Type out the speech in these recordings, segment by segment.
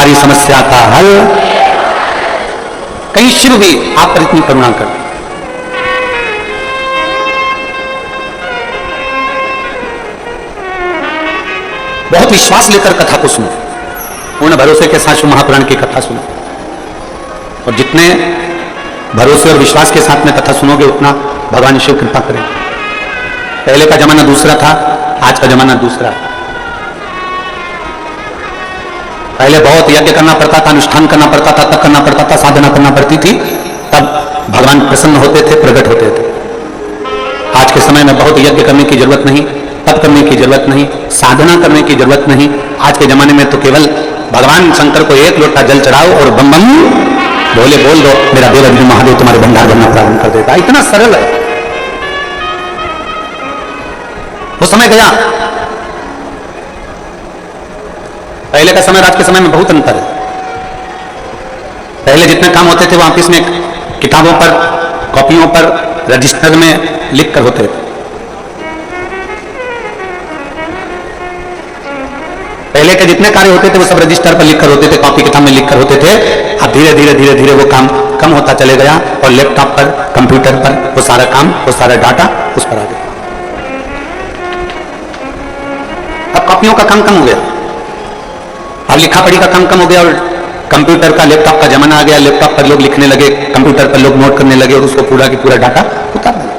तुम्हारी समस्या का हल। कहीं शिव भी आप पर इतनी करुणा कर। बहुत विश्वास लेकर कथा को सुनो, पूर्ण भरोसे के साथ शिव महापुराण की कथा सुनो, और जितने भरोसे और विश्वास के साथ में कथा सुनोगे उतना भगवान शिव कृपा करें। पहले का जमाना दूसरा था, आज का जमाना दूसरा है। पहले बहुत यज्ञ करना पड़ता था, अनुष्ठान करना पड़ता था, तप करना पड़ता था, साधना करना पड़ती थी, तब भगवान प्रसन्न होते थे, प्रकट होते थे। आज के समय में बहुत यज्ञ करने की जरूरत नहीं, तप करने की जरूरत नहीं, साधना करने की जरूरत नहीं। आज के जमाने में तो केवल भगवान शंकर को एक लोटा जल चढ़ाओ और बम बम बोले बोल दो, मेरा देव महादेव तुम्हारे भंडार भरना प्रारंभ कर देता। इतना सरल है। वो समय गया। पहले का समय आज के समय में बहुत अंतर है। पहले जितने काम होते थे वो ऑफिस में किताबों पर, कॉपियों पर, रजिस्टर में लिख कर होते थे। पहले के जितने कार्य होते थे वो सब रजिस्टर पर लिखकर होते थे, कॉपी किताब में लिखकर होते थे। अब धीरे धीरे धीरे धीरे वो काम कम होता चले गया और लैपटॉप पर, कंप्यूटर पर वो सारा काम, वो सारा डाटा उस पर आ गया। अब कॉपियों का काम कम हो गया, अब लिखा पढ़ी का काम कम हो गया और कंप्यूटर का, लैपटॉप का जमाना आ गया। लैपटॉप पर लोग लिखने लगे, कंप्यूटर पर लोग नोट करने लगे और उसको पूरा की पूरा डाटा उतार दिया।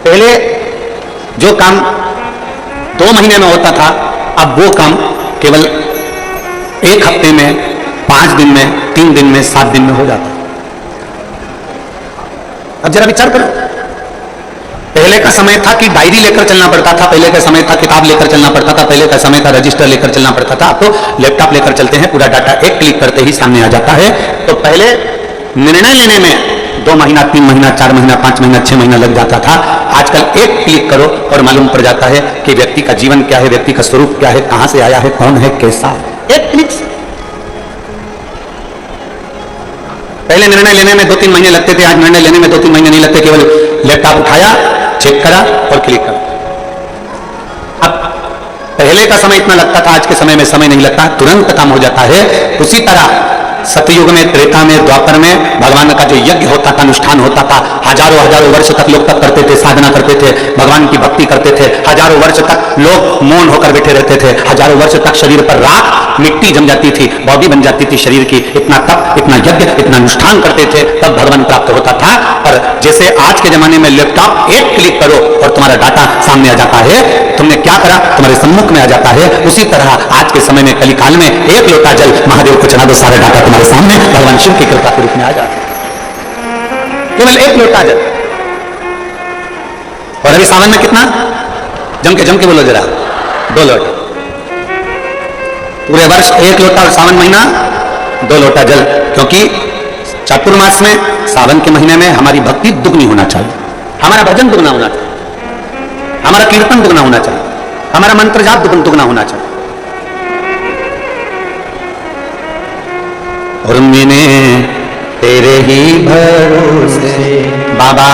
पहले जो काम 2 महीने में होता था, अब वो काम केवल 1 हफ्ते में, 5 दिन में, 3 दिन में, 7 दिन में हो जाता। अब जरा विचार करो, पहले का समय था कि डायरी लेकर चलना पड़ता था, पहले का समय था किताब लेकर चलना पड़ता था, पहले का समय था रजिस्टर लेकर चलना पड़ता था। अब तो लैपटॉप लेकर चलते हैं, पूरा डाटा एक क्लिक करते ही सामने आ जाता है। तो पहले निर्णय लेने में 2 महीना, 3 महीना, 4 महीना, 5 महीना, 6 महीना लग जाता था। आजकल एक क्लिक करो और मालूम पड़ जाता है कि व्यक्ति का जीवन क्या है, व्यक्ति का स्वरूप क्या है, कहां से आया है, कौन है, कैसा है, एक क्लिक से। पहले निर्णय लेने में 2-3 महीने लगते थे, आज निर्णय लेने में 2-3 महीने नहीं लगते, केवल लैपटॉप उठाया, चेक करा और क्लिक करा। अब पहले का समय इतना लगता था, आज के समय में समय नहीं लगता, तुरंत काम हो जाता है। उसी तरह सतयुग में, त्रेता में, द्वापर में भगवान का जो यज्ञ होता था, अनुष्ठान होता था, हजारों हजारों वर्ष तक लोग तप करते थे, साधना करते थे, भगवान की भक्ति करते थे। हजारों वर्ष तक लोग मौन होकर बैठे रहते थे। हजारों वर्ष तक शरीर पर राख, मिट्टी जम जाती थी, बॉडी बन जाती थी शरीर की। इतना तप, इतना यज्ञ, इतना अनुष्ठान करते थे, तब भगवान प्राप्त होता था। और जैसे आज के जमाने में लैपटॉप एक क्लिक करो और तुम्हारा डाटा सामने आ जाता है, तुमने क्या करा तुम्हारे सम्मुख में आ जाता है। उसी तरह आज के समय में, कलिकाल में, एक लोटा जल महादेव को चढ़ा दो, सारा डाटा तुम्हारे सामने भगवान शिव की कृपा के रूप में आ जाता है। केवल एक लोटा जल। और अभी सावन में कितना? जम के बोलो जरा, 2 लोटा। पूरे वर्ष 1 लोटा और सावन महीना 2 लोटा जल। क्योंकि चातुर्मास में, सावन के महीने में हमारी भक्ति दुगनी होना चाहिए, हमारा भजन दुगना होना चाहिए, हमारा कीर्तन दुगना होना चाहिए, हमारा मंत्र जाप दुगना होना चाहिए। और मैंने तेरे ही भरोसे बाबा,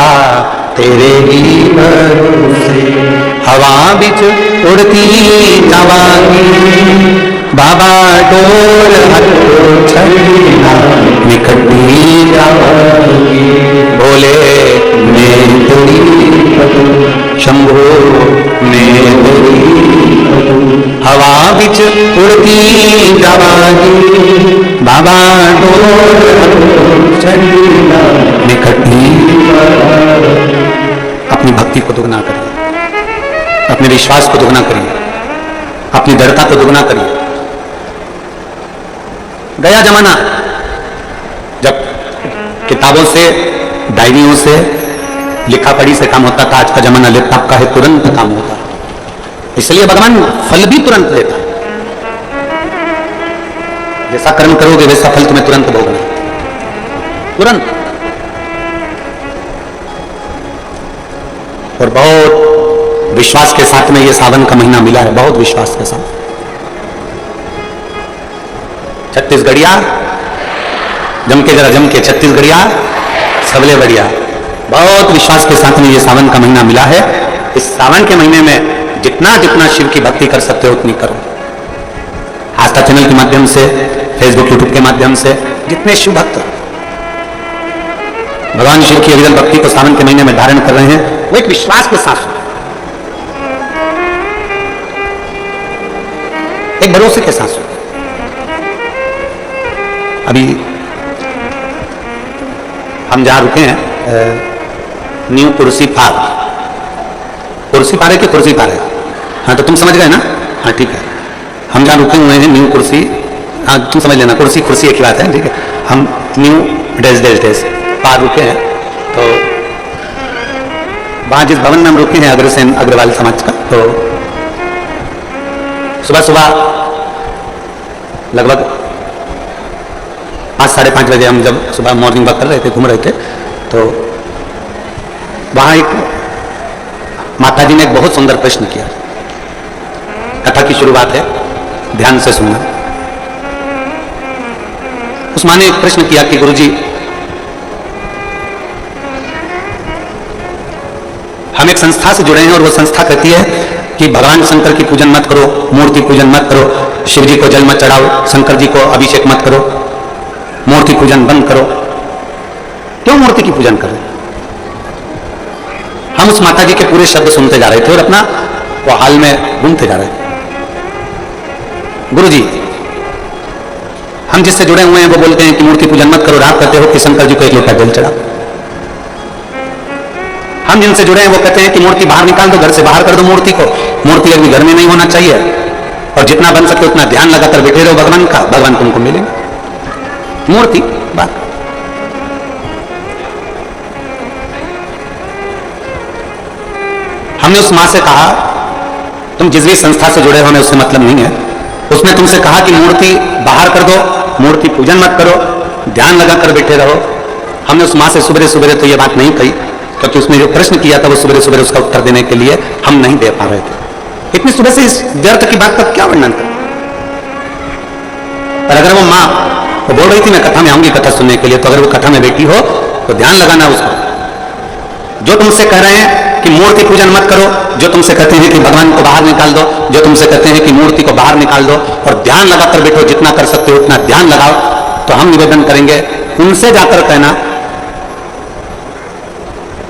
तेरे ही भरोसे हवा बिच उड़ती जावांगी बाबा, डोर हटो छड़ीना निकटी जावांगी। बोले मैं तेरी शंभो, मैं तेरी हवा बिच उड़ती जावांगी बाबा, डोर हटो छड़ीना निकटी। अपनी भक्ति को दुगना करिए, अपने विश्वास को दुगना करिए, अपनी दृढ़ता को दुगना करिए। गया जमाना जब किताबों से, डायरियों से, लिखा पढ़ी से काम होता था। आज का जमाना लैपटॉप का है, तुरंत काम होता है। इसलिए भगवान फल भी तुरंत देता है। जैसा कर्म करोगे वैसा फल तुम्हें तुरंत भोगना, तुरंत। और बहुत विश्वास के साथ में ये सावन का महीना मिला है, बहुत विश्वास के साथ। छत्तीसगढ़िया जम के छत्तीसगढ़िया सबले बढ़िया, बहुत विश्वास के साथ में ये सावन का महीना मिला है। इस सावन के महीने में जितना जितना शिव की भक्ति कर सकते हो उतनी करो। आस्था चैनल के माध्यम से फेसबुक यूट्यूब के माध्यम से जितने शिव भक्त भगवान शिव की अविरल भक्ति को सावन के महीने में धारण कर रहे हैं, वो एक विश्वास के साथ, एक भरोसे के साथ। अभी हम जहां रुके हैं न्यू कुर्सी पार, कुर्सी पार है कि कुर्सी पार है? हाँ तो तुम समझ गए ना? हाँ ठीक है। हम जहां रुके हुए हैं न्यू कुर्सी, हाँ तुम समझ लेना, कुर्सी कुर्सी एक ही बात है, ठीक है। हम न्यू डेज डेज डेज पार रुके हैं, तो वहां जिस भवन में हम रुके हैं अग्रसेन अग्रवाल समाज का, तो सुबह सुबह लगभग 5 साढ़े 5 बजे हम जब सुबह मॉर्निंग वॉक कर रहे थे, घूम रहे थे, तो वहां एक माता जी ने एक बहुत सुंदर प्रश्न किया। कथा की शुरुआत है, ध्यान से सुनना। उस माँ ने एक प्रश्न किया कि गुरुजी, हम एक संस्था से जुड़े हैं और वो संस्था कहती है कि भगवान शंकर की पूजन मत करो, मूर्ति पूजन मत करो, शिव जी को जल मत चढ़ाओ, शंकर जी को अभिषेक मत करो, मूर्ति पूजन बंद करो। क्यों मूर्ति की पूजन करें? हम उस माता जी के पूरे शब्द सुनते जा रहे थे और अपना वो हाल में घूमते जा रहे थे। गुरुजी, हम जिससे जुड़े हुए हैं वो बोलते हैं कि मूर्ति पूजन मत करो, रात करते हो कि शंकर जी को एक लोटा जल चढ़ाओ। हम जिनसे जुड़े हैं वो कहते हैं कि मूर्ति बाहर निकाल दो, घर से बाहर कर दो मूर्ति को, मूर्ति अभी घर में नहीं होना चाहिए, और जितना बन सके उतना ध्यान लगाकर बैठे रहो भगवान का, भगवान तुमको मिलेंगे। मूर्ति बात। हमने उस मां से कहा, तुम जिस भी संस्था से जुड़े हो हमें उससे मतलब नहीं है, उसने तुमसे कहा कि मूर्ति बाहर कर दो, मूर्ति पूजन मत करो, ध्यान लगाकर बैठे रहो। हमने उस मां से सुबह सुबह तो ये बात नहीं कही, क्योंकि उसने जो प्रश्न किया था वो सुबह सुबह उसका उत्तर देने के लिए हम नहीं दे पा रहे थे। इतनी सुबह से इस व्यर्थ की बात का क्या वर्णन करें? पर अगर वो माँ वो बोल रही थी मैं कथा में आऊंगी कथा सुनने के लिए, तो अगर वो कथा में बैठी हो तो ध्यान लगाना उसको। जो तुमसे कह रहे हैं कि मूर्ति पूजन मत करो, जो तुमसे कहते हैं कि भगवान को बाहर निकाल दो, जो तुमसे कहते हैं कि मूर्ति को बाहर निकाल दो और ध्यान लगाकर बैठो, जितना कर सकते हो उतना ध्यान लगाओ, तो हम निवेदन करेंगे उनसे जाकर कहना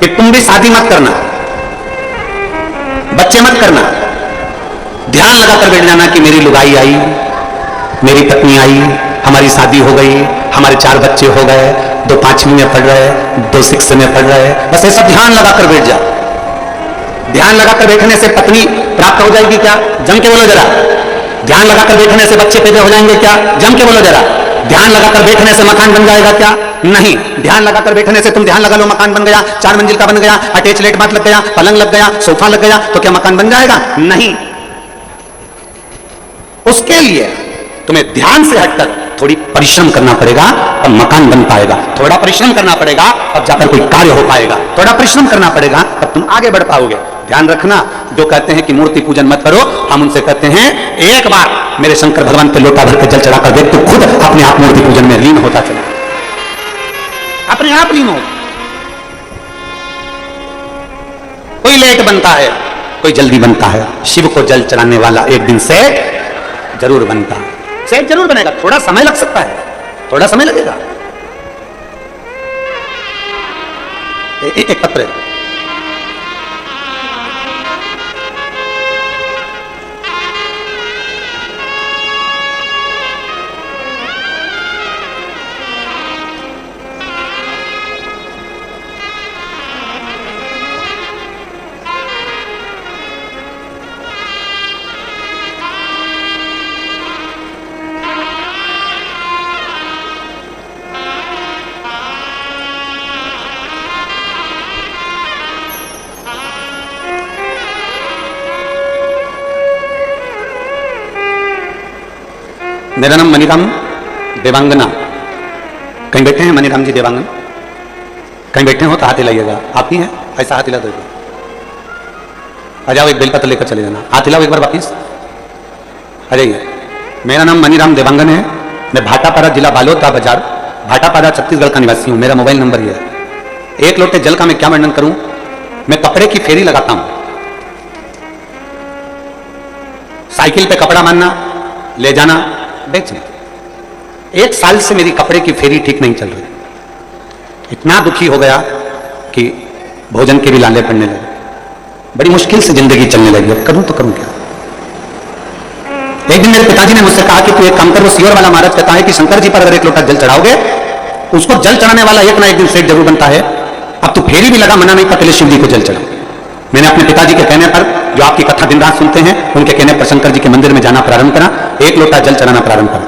कि तुम भी शादी मत करना, बच्चे मत करना, ध्यान लगाकर बैठ जाना कि मेरी लुगाई आई, मेरी पत्नी आई, हमारी शादी हो गई, हमारे 4 बच्चे हो गए, 2 5वीं में पढ़ रहे, 2 6 में पढ़ रहे, बस ऐसा ध्यान लगाकर बैठ जा। ध्यान लगाकर बैठने से पत्नी प्राप्त हो जाएगी क्या? जम के बोलो जरा। ध्यान लगाकर बैठने से बच्चे पैदा हो जाएंगे क्या? जम के बोलो जरा। ध्यान लगाकर बैठने से मकान बन जाएगा क्या? नहीं। ध्यान लगाकर बैठने से तुम ध्यान लगा लो मकान बन गया, 4 मंजिल का बन गया, अटैच लेट बाथ लग गया, पलंग लग गया, सोफा लग गया, तो क्या मकान बन जाएगा? नहीं। उसके लिए तुम्हें ध्यान से हटकर थोड़ी परिश्रम करना पड़ेगा और मकान बन पाएगा। थोड़ा परिश्रम करना पड़ेगा अब जाकर कोई कार्य हो पाएगा। थोड़ा परिश्रम करना पड़ेगा तब तुम आगे बढ़ पाओगे। ध्यान रखना, जो कहते हैं कि मूर्ति पूजन मत करो, हम उनसे कहते हैं एक बार मेरे शंकर भगवान पे लोटा भर के जल चढ़ाकर देख, तो खुद अपने आप मूर्ति पूजन में लीन होता चला, अपने आप लीन हो। कोई लेट बनता है, कोई जल्दी बनता है, शिव को जल चढ़ाने वाला एक दिन से जरूर बनता है, से जरूर बनेगा। थोड़ा समय लग सकता है, थोड़ा समय लगेगा। एक पत्र मेरा नाम मनीराम देवांगना। कहीं बैठे हैं मनीराम जी देवांगन? कहीं बैठे हो तो हाथ हिलाइएगा। आप ही हैं? ऐसा हाथ हिला दो। आ जाओ, एक बेलपत्र लेकर चले जाना। हाथ हिलाओ एक बार वापिस। आ जाइए। मेरा नाम मनीराम देवांगन है। मैं भाटापारा जिला बालोद बाजार, भाटापारा छत्तीसगढ़ का निवासी हूँ। मेरा मोबाइल नंबर ये है। एक लोटे जल का मैं क्या वर्णन करूं? मैं कपड़े की फेरी लगाता हूं। साइकिल पे कपड़ा मारना, ले जाना, बेचना। 1 साल से मेरी कपड़े की फेरी ठीक नहीं चल रही। इतना दुखी हो गया कि भोजन के भी लाले पड़ने लगे, बड़ी मुश्किल से जिंदगी चलने लगी। अब करूं तो करूं क्या? एक दिन मेरे पिताजी ने मुझसे कहा कि तू एक काम कर, वो सियोर वाला महाराज कहता है कि शंकर जी पर अगर 1 लोटा जल चढ़ाओगे, उसको जल चढ़ाने वाला एक ना एक दिन सेठ जरूर बनता है। अब तू फेरी भी लगा, मना नहीं था, पहले शिव जी को जल चढ़ा। मैंने अपने पिताजी के कहने पर, जो आपकी कथा दिन रात सुनते हैं, उनके कहने पर शंकर जी के मंदिर में जाना प्रारंभ करा, 1 लोटा जल चढ़ाना प्रारंभ करा।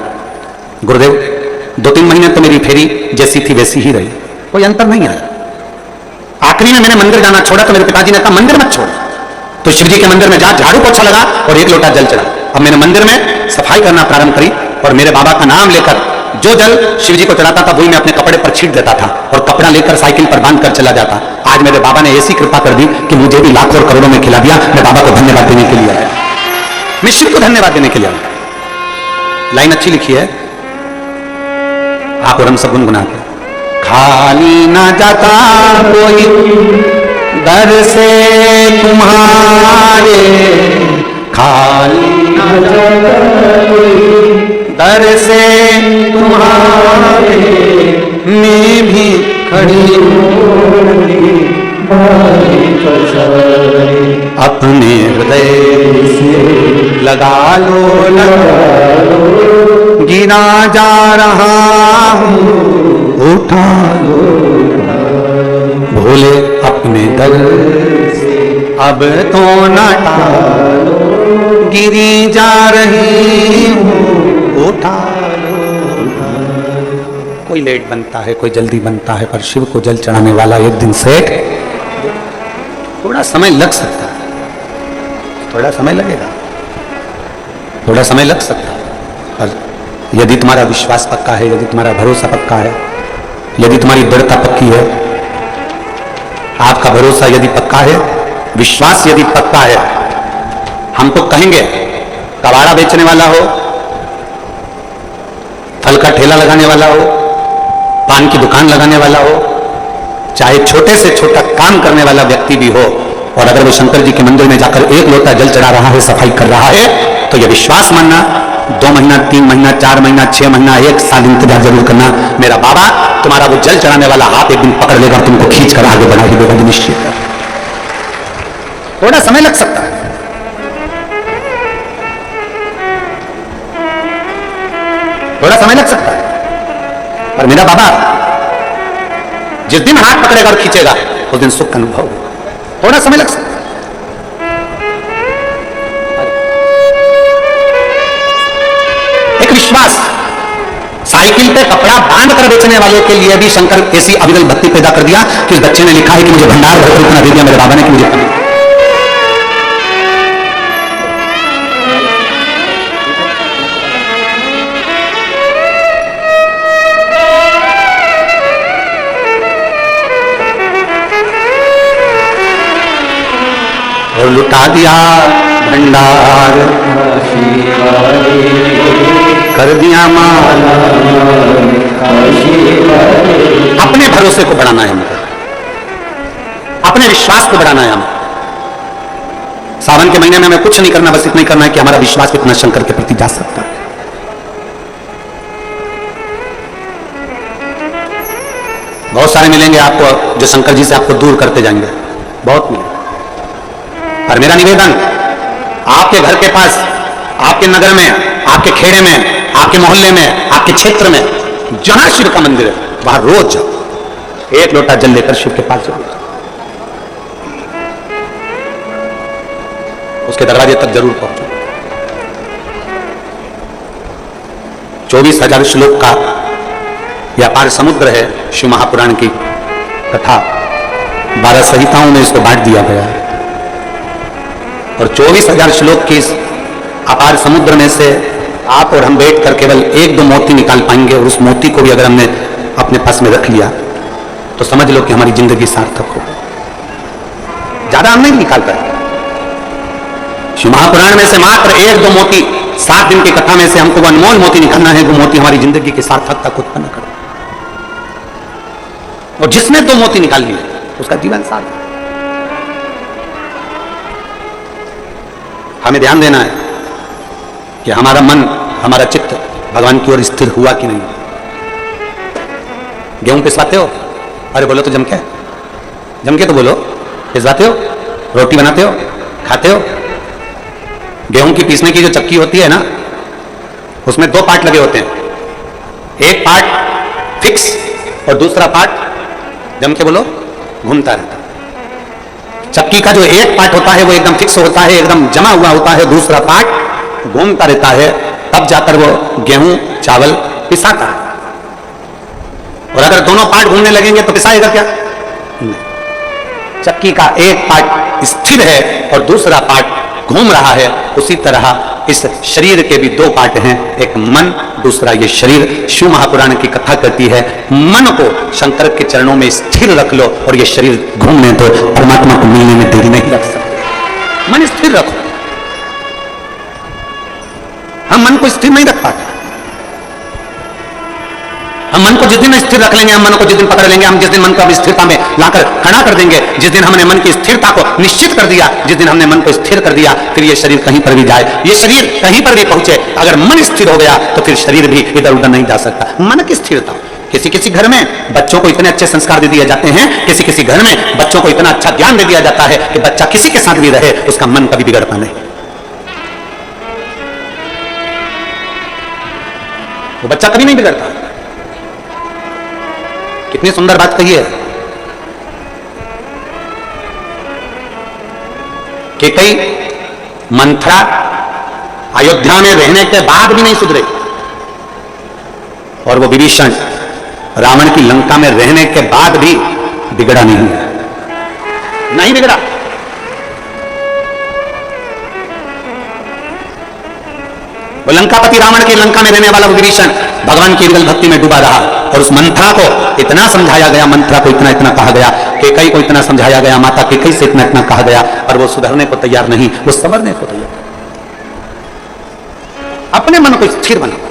गुरुदेव 2-3 महीने तो मेरी फेरी जैसी थी वैसी ही रही, कोई अंतर नहीं आया। आखिरी में मैंने मंदिर जाना छोड़ा तो मेरे पिताजी ने कहा मंदिर मत छोड़, तो शिव जी के मंदिर में जा, झाड़ू पोछा लगा और 1 लोटा जल चढ़ा। अब मैंने मंदिर में सफाई करना प्रारंभ करी और मेरे बाबा का नाम लेकर जो जल शिव जी को चढ़ाता था वही मैं अपने कपड़े पर छीट देता था और कपड़ा लेकर साइकिल पर बांध कर चला जाता। आज मेरे बाबा ने ऐसी कृपा कर दी कि मुझे भी लाखों और करोड़ों में खिला दिया। मैं बाबा को धन्यवाद देने के लिए आया, मैं शिव को धन्यवाद देने के लिए आया। लाइन अच्छी लिखी है, आप और हम सब गुनगुनाते। खाली ना जाता कोई दर से तुम्हारे, खाली ना जाता कोई दर से तुम्हारे, मैं भी खड़ी अपने हृदय से लगा लो, गिरा जा रहा हूँ उठा लो, भोले अपने दर से अब तो न टालो, गिरी जा रही हूँ उठा लो। कोई लेट बनता है, कोई जल्दी बनता है, पर शिव को जल चढ़ाने वाला एक दिन सेठ। थोड़ा समय लग सकता है, थोड़ा समय लगेगा, थोड़ा समय लग सकता है, पर यदि तुम्हारा विश्वास पक्का है, यदि तुम्हारा भरोसा पक्का है, यदि तुम्हारी दृढ़ता पक्की है, आपका भरोसा यदि पक्का है, विश्वास यदि पक्का है, हम तो कहेंगे कबाड़ा बेचने वाला हो, फल का ठेला लगाने वाला हो, पान की दुकान लगाने वाला हो, चाहे छोटे से छोटा काम करने वाला व्यक्ति भी हो, और अगर वो शंकर जी के मंदिर में जाकर 1 लोटा जल चढ़ा रहा है, सफाई कर रहा है, तो यह विश्वास मानना 2 महीना, 3 महीना, 4 महीना, 6 महीना, 1 साल इंतजार जरूर करना। मेरा बाबा तुम्हारा वो जल चढ़ाने वाला हाथ एक दिन पकड़ लेगा, तुमको खींच कर आगे बढ़ा ही देगा, निश्चित है। थोड़ा समय लग सकता है, थोड़ा समय लग सकता है, पर मेरा बाबा जिस दिन हाथ पकड़ेगा और खींचेगा उस दिन सुख का अनुभव होगा। थोड़ा समय लग सकता है। एक विश्वास, साइकिल पे कपड़ा बांध कर बेचने वाले के लिए भी शंकर ऐसी अविरल भक्ति पैदा कर दिया कि उस बच्चे ने लिखा है कि मुझे भंडार भरकर इतना दे दिया मेरे बाबा ने कि मुझे और लुटा दिया भंडार, कर दिया माला, अपने भरोसे को बढ़ाना है हमको, अपने विश्वास को बढ़ाना है हमें। सावन के महीने में हमें कुछ नहीं करना, बस इतना ही करना है कि हमारा विश्वास कितना शंकर के प्रति जा सकता है। बहुत सारे मिलेंगे आपको जो शंकर जी से आपको दूर करते जाएंगे, बहुत मिलेंगे। और मेरा निवेदन, आपके घर के पास, आपके नगर में, आपके खेड़े में, आपके मोहल्ले में, आपके क्षेत्र में जहां शिव का मंदिर है वहां रोज जाओ, 1 लोटा जल लेकर शिव के पास जरूर जाओ, उसके दरवाजे तक जरूर पहुंचो। 24,000 श्लोक का यह अपार समुद्र है शिव महापुराण की कथा, 12 संहिताओं में इसको बांट दिया गया है। और 24,000 श्लोक की इस अपार समुद्र में से आप और हम बैठकर केवल 1-2 मोती निकाल पाएंगे, और उस मोती को भी अगर हमने अपने पास में रख लिया तो समझ लो कि हमारी जिंदगी सार्थक हो गई। ज्यादा हम नहीं निकाल पाएंगे। शिव महापुराण में से मात्र 1-2 मोती, 7 दिन की कथा में से हमको वो अनमोल मोती निकालना है, वो मोती हमारी जिंदगी की सार्थकता को उत्पन्न करे। और जिसने 2 मोती निकाल लिए उसका जीवन सार्थक। हमें ध्यान देना है कि हमारा मन, हमारा चित्त भगवान की ओर स्थिर हुआ कि नहीं। गेहूं पिसवाते हो? अरे बोलो तो जम के तो बोलो। पिसवाते हो? रोटी बनाते हो? खाते हो? गेहूं की पीसने की जो चक्की होती है ना, उसमें 2 पार्ट लगे होते हैं, एक पार्ट फिक्स और दूसरा पार्ट जम के बोलो घूमता रहता है। चक्की का जो एक पार्ट होता है वो एकदम फिक्स होता है, एकदम जमा हुआ होता है, दूसरा पार्ट घूमता रहता है, तब जाकर वो गेहूं चावल पिसाता है। और अगर दोनों पार्ट घूमने लगेंगे तो पिसाएगा क्या? नहीं। चक्की का एक पार्ट स्थिर है और दूसरा पार्ट घूम रहा है, उसी तरह इस शरीर के भी 2 पार्ट हैं, एक मन, दूसरा ये शरीर। शिव महापुराण की कथा कहती है मन को शंकर के चरणों में स्थिर रख लो और ये शरीर घूमने तो परमात्मा को मिलने में देरी नहीं लग सकती। मन स्थिर रखो। हम मन को स्थिर नहीं रख पाते। हम मन को जिस दिन स्थिर रख लेंगे, हम मन को जिस दिन पकड़ लेंगे, हम जिस दिन मन को अब स्थिरता में लाकर खड़ा कर देंगे, जिस दिन हमने मन की स्थिरता को निश्चित कर दिया, जिस दिन हमने मन को स्थिर कर दिया, फिर ये शरीर कहीं पर भी जाए, ये शरीर कहीं पर भी पहुंचे, अगर मन स्थिर हो गया तो फिर शरीर भी इधर उधर नहीं जा सकता। मन की स्थिरता। किसी किसी घर में बच्चों को इतने अच्छे संस्कार दे दिए जाते हैं, किसी किसी घर में बच्चों को इतना अच्छा ज्ञान दे दिया जाता है कि बच्चा किसी के साथ भी रहे उसका मन कभी बिगड़ता नहीं, वो बच्चा कभी नहीं बिगड़ता। कितनी सुंदर बात कही है कि कई मंथरा अयोध्या में रहने के बाद भी नहीं सुधरे और वो विभीषण रावण की लंका में रहने के बाद भी बिगड़ा नहीं बिगड़ा। वो लंकापति रावण की लंका में रहने वाला विभीषण भगवान की युगल भक्ति में डूबा रहा और उस मंथरा को इतना समझाया गया, मंथरा को इतना कहा गया, कैकेयी को इतना समझाया गया, माता कैकेयी से इतना कहा गया, और वो सुधरने को तैयार नहीं, वो संवरने को तैयार। अपने मन को स्थिर बनाओ।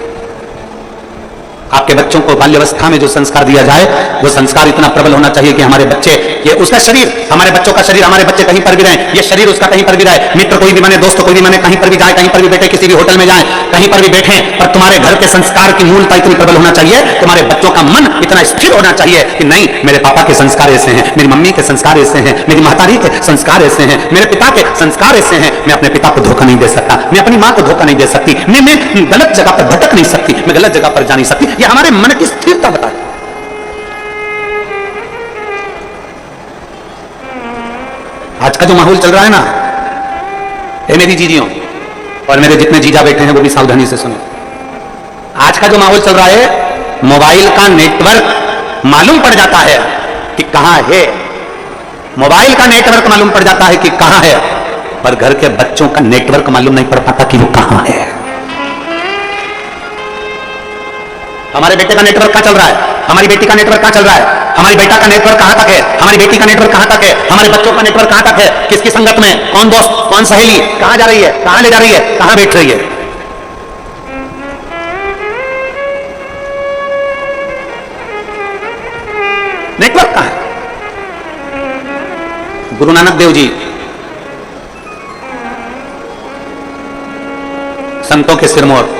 आपके बच्चों को बाल्यावस्था में जो संस्कार दिया जाए वो संस्कार इतना प्रबल होना चाहिए कि हमारे बच्चे, ये उसका शरीर, हमारे बच्चों का शरीर, हमारे बच्चे कहीं पर भी रहें, ये शरीर उसका कहीं पर भी रहे, मित्र कोई भी बने, दोस्त कोई भी बने, कहीं पर भी जाए, कहीं पर भी बैठे, किसी भी होटल में जाए, कहीं पर भी बैठे, पर तुम्हारे घर के संस्कार की मूलता इतनी प्रबल होना चाहिए, तुम्हारे बच्चों का मन इतना स्थिर होना चाहिए कि नहीं, मेरे पापा के संस्कार ऐसे हैं, मेरी मम्मी के संस्कार ऐसे हैं, मेरी महतारी के संस्कार ऐसे हैं, मेरे पिता के संस्कार ऐसे हैं, मैं अपने पिता को धोखा नहीं दे सकता, मैं अपनी मां को धोखा नहीं दे सकती, मैं गलत जगह पर भटक नहीं सकती, मैं गलत जगह पर जा नहीं सकती। ये हमारे मन की स्थिरता बता है। आज का जो माहौल चल रहा है ना, ये मेरी जीजियों और मेरे जितने जीजा बैठे हैं वो भी सावधानी से सुनो। आज का जो माहौल चल रहा है, मोबाइल का नेटवर्क मालूम पड़ जाता है कि कहां है, मोबाइल का नेटवर्क मालूम पड़ जाता है कि कहां है, पर घर के बच्चों का नेटवर्क मालूम नहीं पड़ पाता कि वो कहां है। हमारे बेटे का नेटवर्क कहां चल रहा है, हमारी बेटी का नेटवर्क कहां चल रहा है, हमारी बेटा का नेटवर्क कहां तक है, हमारी बेटी का नेटवर्क कहां तक है, हमारे बच्चों का नेटवर्क कहां तक है, किसकी संगत में, कौन दोस्त, कौन सहेली, कहां जा रही है, कहां ले जा रही है, कहां बैठ रही है। नेटवर्क कहां है? गुरु नानक देव जी संतों के सिरमौर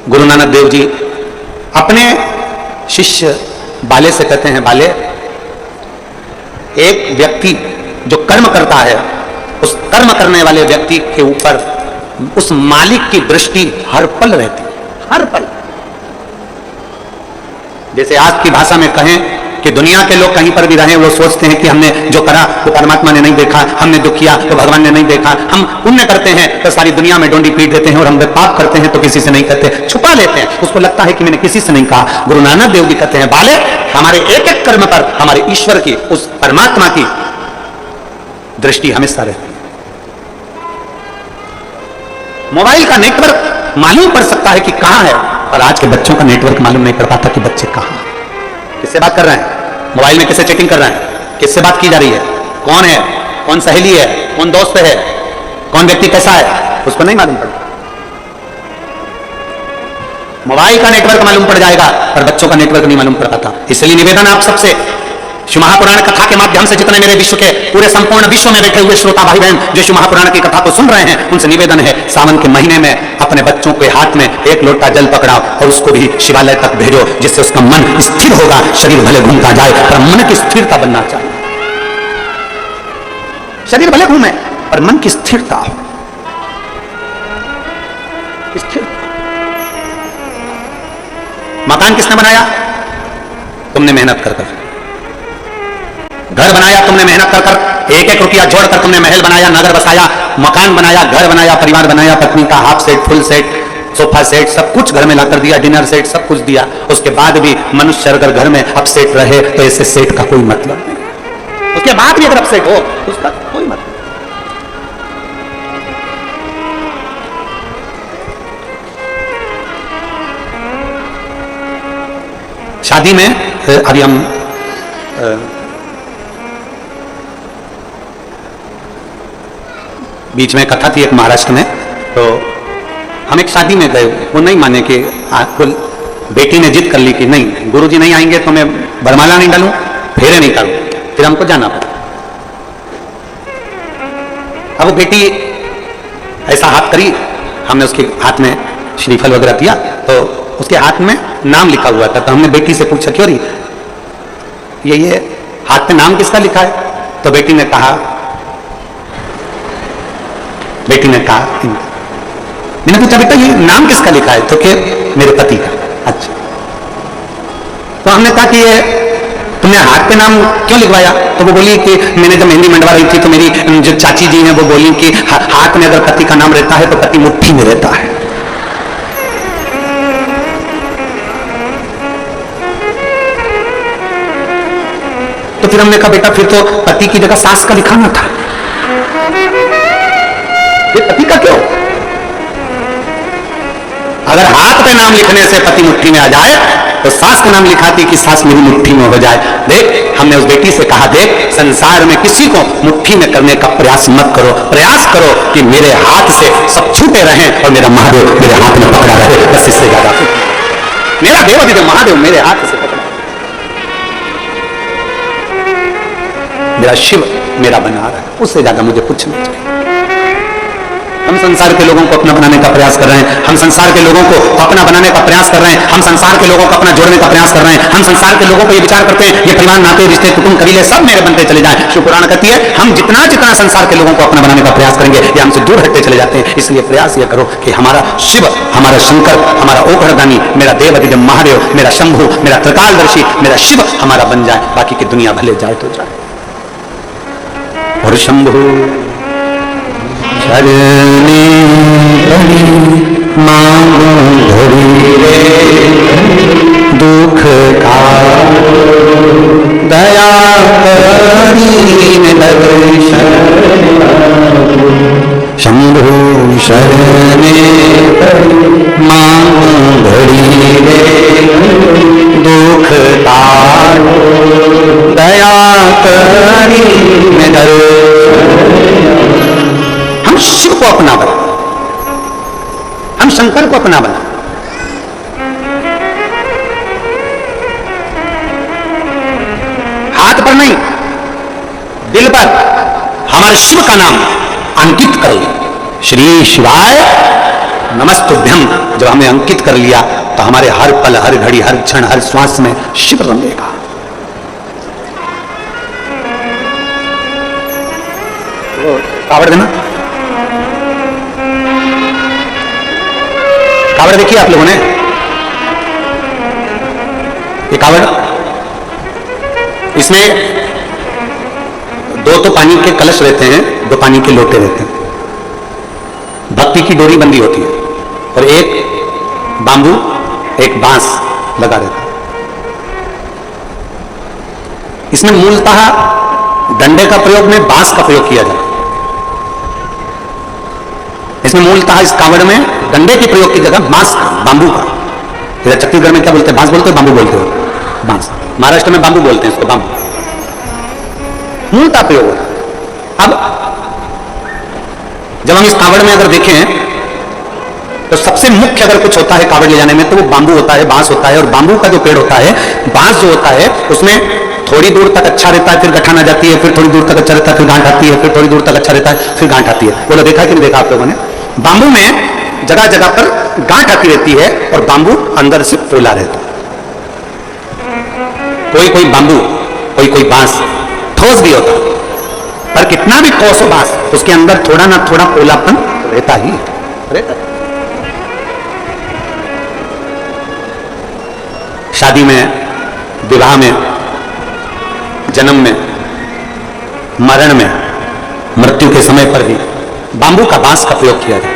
गुरु नानक देव जी अपने शिष्य बाले से कहते हैं, बाले, एक व्यक्ति जो कर्म करता है, उस कर्म करने वाले व्यक्ति के ऊपर उस मालिक की दृष्टि हर पल रहती है, हर पल। जैसे आज की भाषा में कहें कि दुनिया के लोग कहीं पर भी रहें, वो सोचते हैं कि हमने जो करा वो परमात्मा ने नहीं देखा, हमने दुख किया तो भगवान ने नहीं देखा, हम पुण्य करते हैं तो सारी दुनिया में डोंडी पीट देते हैं, और हम पाप करते हैं तो किसी से नहीं करते, छुपा लेते हैं, उसको लगता है कि मैंने किसी से नहीं कहा। गुरु नानक देव जी कहते हैं, बाले, हमारे एक एक कर्म पर हमारे ईश्वर की, उस परमात्मा की दृष्टि हमेशा रहती है। मोबाइल का नेटवर्क मालूम पड़ सकता है कि कहां है, पर आज के बच्चों का नेटवर्क मालूम नहीं पड़ पाता कि बच्चे कहां हैं, किससे बात कर रहे हैं, मोबाइल में किससे चैटिंग कर रहे हैं, किससे बात की जा रही है, कौन है, कौन सहेली है, कौन दोस्त है, कौन व्यक्ति कैसा है, उसको नहीं मालूम पड़ता। मोबाइल का नेटवर्क मालूम पड़ जाएगा पर बच्चों का नेटवर्क नहीं मालूम पड़ पाता। इसलिए निवेदन आप सबसे शिव महापुराण कथा के माध्यम से जितने मेरे विश्व के पूरे संपूर्ण विश्व में बैठे हुए श्रोता भाई बहन जो शिव महापुराण की कथा को सुन रहे हैं, उनसे निवेदन है, सावन के महीने में अपने बच्चों के हाथ में एक लोटा जल पकड़ाओ और उसको भी शिवालय तक भेजो, जिससे उसका मन स्थिर होगा। शरीर भले घूमता जाए पर मन की स्थिरता बनना चाहिए। शरीर भले घूमे पर मन की स्थिरता हो। स्थिर मकान किसने बनाया? तुमने मेहनत कर कर। घर बनाया तुमने मेहनत कर कर, एक एक रुपया जोड़कर तुमने महल बनाया, नगर बसाया, मकान बनाया, घर बनाया, परिवार बनाया, पत्नी का half set, full set, sofa set, सब कुछ घर में लाकर दिया, डिनर सेट, सब कुछ दिया। उसके बाद भी मनुष्य अगर घर में अपसेट रहे तो ऐसे सेट का कोई मतलब नहीं। उसके बाद भी अगर अपसेट हो तो उसका कोई मतलब नहीं। शादी में अभी हम बीच में कथा थी एक महाराष्ट्र में, तो हम एक शादी में गए। वो नहीं माने कि बेटी ने जिद कर ली कि नहीं गुरुजी नहीं आएंगे तो मैं बरमाला नहीं डालूं, फेरे नहीं करूं, फिर हमको जाना पड़ा। अब वो बेटी ऐसा हाथ करी, हमने उसके हाथ में श्रीफल वगैरह दिया तो उसके हाथ में नाम लिखा हुआ था। तो हमने बेटी से पूछा क्यों रही ये हाथ पे नाम किसका लिखा है? तो बेटी ने कहा मैंने पूछा बेटा ये नाम किसका लिखा है? तो कि मेरे पति का। अच्छा, तो हमने कहा कि ये तुमने हाथ पे नाम क्यों लिखवाया? तो वो बोली कि मैंने जब मेहंदी मंडवा रही थी तो मेरी जो चाची जी हैं वो बोली कि हाथ में अगर पति का नाम रहता है तो पति मुट्ठी में रहता है। तो फिर हमने कहा बेटा फिर तो पति की जगह सास का लिखाना था, फिर पति का क्यों? अगर हाथ पे नाम लिखने से पति मुट्ठी में आ जाए तो सास का नाम लिखाती कि सास मेरी मुट्ठी में हो जाए। देख, हमने उस बेटी से कहा देख संसार में किसी को मुट्ठी में करने का प्रयास मत करो, प्रयास करो कि मेरे हाथ से सब छूटे रहें और मेरा महादेव मेरे हाथ में पकड़ा रहे, बस इससे ज्यादा मेरा देव महादेव मेरे हाथ से पकड़ा, मेरा शिव मेरा बना रहा है, उससे ज्यादा मुझे कुछ नहीं चाहिए। हम संसार के लोगों को अपना बनाने का प्रयास कर रहे हैं, हम संसार के लोगों को अपना बनाने का प्रयास कर रहे हैं, हम संसार के लोगों को अपना जोड़ने का प्रयास कर रहे हैं, हम संसार के लोगों को ये विचार करते हैं ये परिवार नाते रिश्ते कुटुंब कबीले सब मेरे बनते चले जाएं। शिव पुराण कहती है हम जितना जितना संसार के लोगों को अपना बनाने का प्रयास करेंगे ये हमसे दूर हटते चले जाते हैं। इसलिए प्रयास ये करो कि हमारा शिव, हमारा शंकर, हमारा ओघड़दानी, मेरा देव महादेव, मेरा शंभु, मेरा त्रिकालदर्शी, मेरा शिव हमारा बन जाए, बाकी की दुनिया भले जाए तो जाए। और शंभु शरणे मांगो धरी दुख का दया करीन दर्शन शंभु शरणे मांगो धरी दुख का दया करीन दर्शन। हम शिव को अपना बना, हम शंकर को अपना बना। हाथ पर नहीं दिल पर हमारे शिव का नाम अंकित कर लिया, श्री शिवाय नमस्तुभ्यम जब हमने अंकित कर लिया तो हमारे हर पल हर घड़ी हर क्षण हर श्वास में शिव रंगेगा। कावड़ देना, कावड़ देखिए आप लोगों ने, ये कावड़, इसमें दो तो पानी के कलश रहते हैं, दो पानी के लोटे रहते हैं, भक्ति की डोरी बंदी होती है और एक बांबू एक बांस लगा रहता है। इसमें मूलतः डंडे का प्रयोग में बांस का प्रयोग किया जाता है। इसमें मूलतः इस कावड़ में डंडे के प्रयोग की जगह बांस का, बांबू का, इधर छत्तीसगढ़ में क्या बोलते हैं? बांस बोलते हैं, बांबू बोलते हो? बांस। महाराष्ट्र में बांबू बोलते हैं इसको, बांबू मूलतः प्रयोग होता है। अब जब हम इस कावड़ में अगर देखें तो सबसे मुख्य अगर कुछ होता है कावड़ ले जाने में तो वो बांबू होता है, बांस होता है। और बांबू का जो पेड़ होता है, बांस जो होता है उसमें थोड़ी दूर तक अच्छा रहता है, फिर गठान आ जाती है, फिर थोड़ी दूर तक अच्छा रहता है, फिर गांठ आती है, फिर थोड़ी दूर तक अच्छा रहता है, फिर गांठ आती है। बोलो देखा कि नहीं देखा आप लोगों ने? बांबू में जगह जगह पर गांठ आती रहती है और बांबू अंदर से पोला रहता है। कोई कोई बांबू, कोई कोई बांस ठोस भी होता, पर कितना भी ठोस हो बांस, उसके अंदर थोड़ा ना थोड़ा पोलापन रहता ही रहता। शादी में, विवाह में, जन्म में, मरण में, मृत्यु के समय पर भी बांबू का बांस का प्रयोग किया जाता है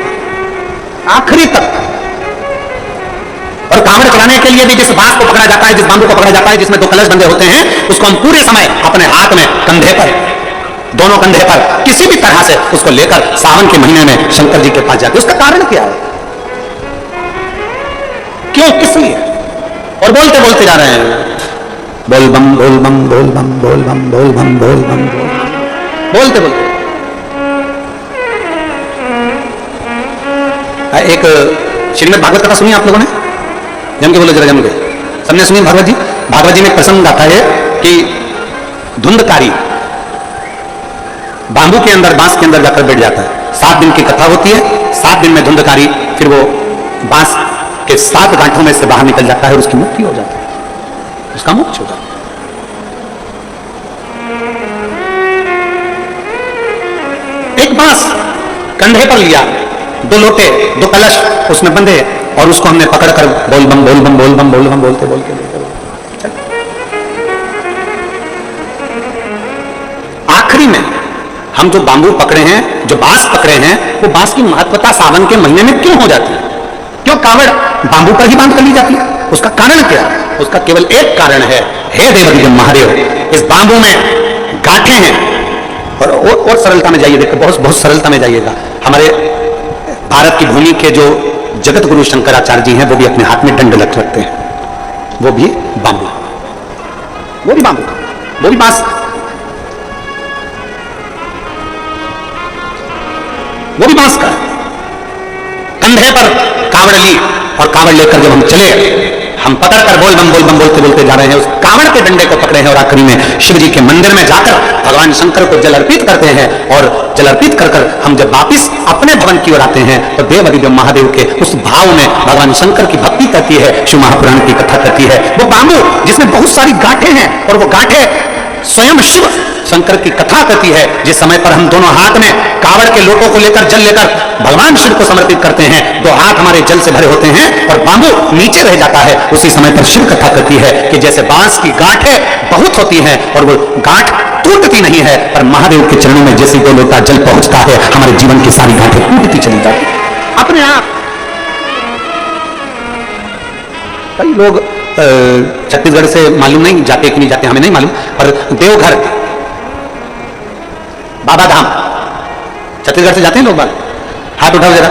आखिरी तक। और कांवड़ चढ़ाने के लिए भी जिस बांस को पकड़ा जाता है, जिस बांबू को पकड़ा जाता है, जिसमें 2 कलश बंधे होते हैं, उसको हम पूरे समय अपने हाथ में, कंधे पर, दोनों कंधे पर किसी भी तरह से उसको लेकर सावन के महीने में शंकर जी के पास जाते। उसका कारण क्या है? क्यों, किस लिए? और बोलते बोलते जा रहे हैं, बोल बम बोल बम बोल बम बोल बम बोल बम बोल बम बोलते बोलते। एक श्रीमद् भागवत कथा सुनी आप लोगों ने? जम के बोलो जरा, जम के सबने सुनी भागवत जी? भागवत जी में प्रसंग आता है कि धुंधकारी बांबू के अंदर, बांस के अंदर जाकर बैठ जाता है। 7 दिन की कथा होती है। 7 दिन में धुंधकारी फिर वो बांस के 7 गांठों में से बाहर निकल जाता है और उसकी मुक्ति हो जाती है, उसका मोक्ष हो जाता है। एक बांस कंधे पर लिया, 2 लोटे, 2 कलश उसमें बंधे, और उसको हमने पकड़कर बोल बम बोल बम बोल बम बोल बम बोलते बोलते आखिरी में हम जो बांबू पकड़े हैं, जो बांस पकड़े हैं, वो बांस की महत्वता सावन के महीने में क्यों हो जाती है? क्यों कांवड़ बांबू पर ही बांध कर ली जाती है? उसका कारण क्या है? उसका केवल एक कारण है, हे देवाधिदेव महादेव, इस बांबू में गांठें हैं। और सरलता में जाइए, देखो बहुत बहुत सरलता में जाइएगा। हमारे भारत की भूमि के जो जगत गुरु शंकराचार्य जी हैं, वो भी अपने हाथ में दंड रखते हैं, वो भी बांबू, वो भी बांबू, वो भी बांस, वो भी बांस का। कंधे पर कांवड़ ली और कांवड़ लेकर जब हम चले, हम पकड़कर बोल बम बोलते बोलते जा रहे हैं, उस कांवड़ के डंडे को पकड़े हैं और आखिरी में शिव जी के मंदिर में जाकर भगवान शंकर को जल अर्पित करते हैं। और जल अर्पित कर हम जब वापिस अपने भवन की ओर आते हैं तो देवाधिदेव महादेव के उस भाव में भगवान शंकर की भक्ति करती है, शिव महापुराण की कथा करती है। वो बांबू जिसमें बहुत सारी गांठें हैं, और वो गांठें स्वयं शिव शंकर की कथा करती है। जिस समय पर हम दोनों हाथ में कावड़ के लोटों को लेकर, जल लेकर भगवान शिव को समर्पित करते हैं, 2 हाथ हमारे जल से भरे होते हैं और बांबू नीचे रह जाता है, उसी समय पर शिव कथा करती है कि जैसे बांस की गांठें बहुत होती हैं और वो गांठ टूटती नहीं है, पर महादेव के चरणों में जैसे 2 लोटा जल पहुंचता है, हमारे जीवन की सारी गांठें टूटती चली जाती अपने आप। कई लोग छत्तीसगढ़ से मालूम नहीं जाते कि नहीं जाते, हमें नहीं मालूम, पर देवघर, बाबा धाम, छत्तीसगढ़ से जाते हैं लोग, बाल हाथ उठाओ जरा,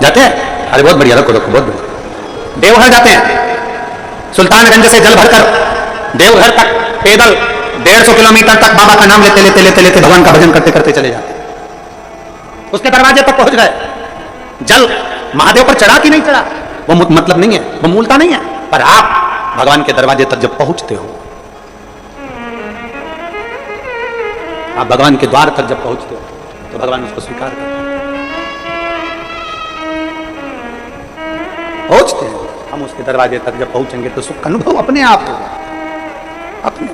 जाते हैं? अरे बहुत बढ़िया, रखो रखो, बहुत बढ़िया। देवघर जाते हैं, सुल्तानगंज से जल भरकर देवघर तक पैदल 150 किलोमीटर तक बाबा का नाम लेते लेते लेते लेते भगवान का भजन करते करते चले जाते हैं। उसके दरवाजे तक पहुंच गए, जल महादेव पर चढ़ा कि नहीं चढ़ा वो मतलब नहीं है, वो मूलता नहीं है, पर आप भगवान के दरवाजे तक जब पहुंचते हो, आप भगवान के द्वार तक जब पहुंचते हो तो भगवान उसको स्वीकार करते हैं। पहुंचते हैं हम उसके दरवाजे तक, जब पहुंचेंगे तो सुख का अनुभव अपने आप होगा। अपने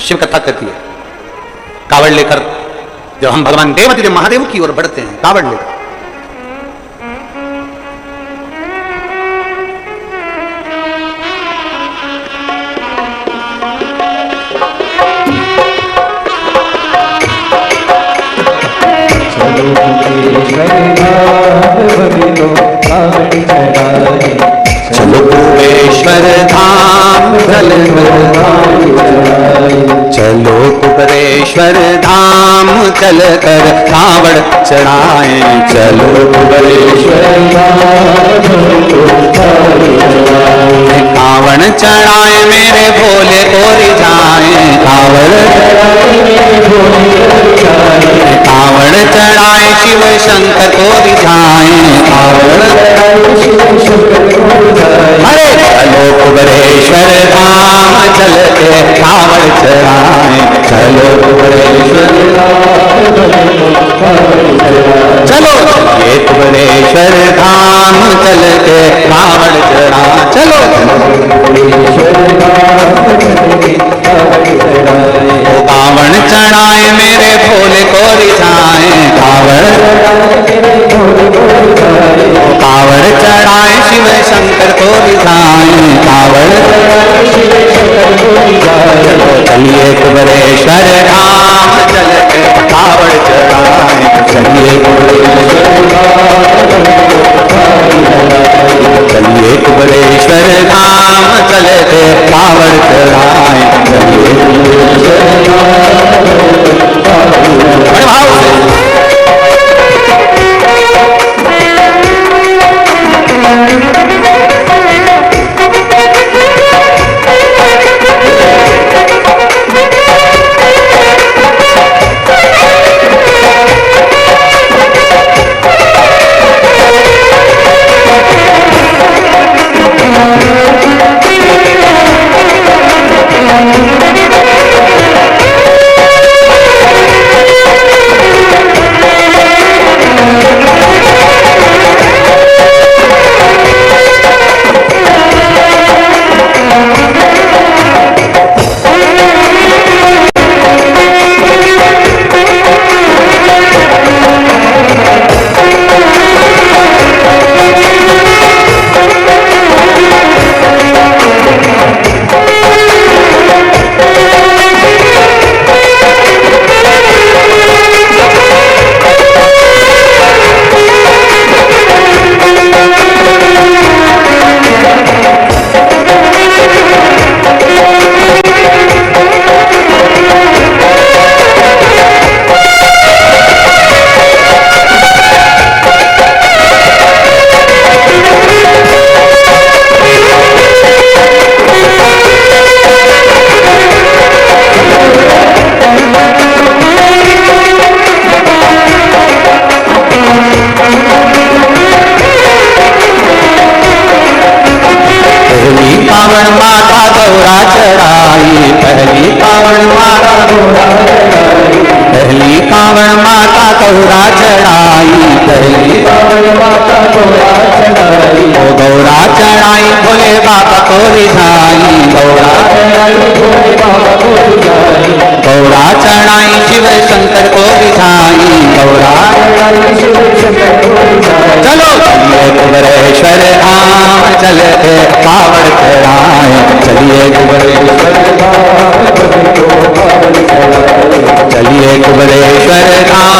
शिव कथा कहती है, कावड़ लेकर जब हम भगवान देवाधिदेव महादेव की ओर बढ़ते हैं, कावड़ लेकर, चलो कुबेश्वर धाम, चलो कुबेश्वर धाम चल कर कावड़ चढ़ाए, चलो कुबेश्वर धाम कावड़ चढ़ाए मेरे भोले को रिझाए, कावड़ चढ़ाए शिव शंकर को रिझाए, अरे चलो कुबेश्वर धाम चल चल के कावड़ चढ़ाए, चलो कुबेरेश्वर चलो ये कुबेरेश्वर धाम चल के कावड़ चढ़ा, चलो कावड़ चढ़ाए मेरे भोले को रिझाए, कावड़ चढ़ाए शिव शंकर को रिझाए, कावड़ चलिए कुबेरेश्वर धाम चल के कावड़ चढ़ाए, चलिए चलिए कुबेरेश्वर धाम चल के कावड़ चढ़ाए, चलिए बड़े भाव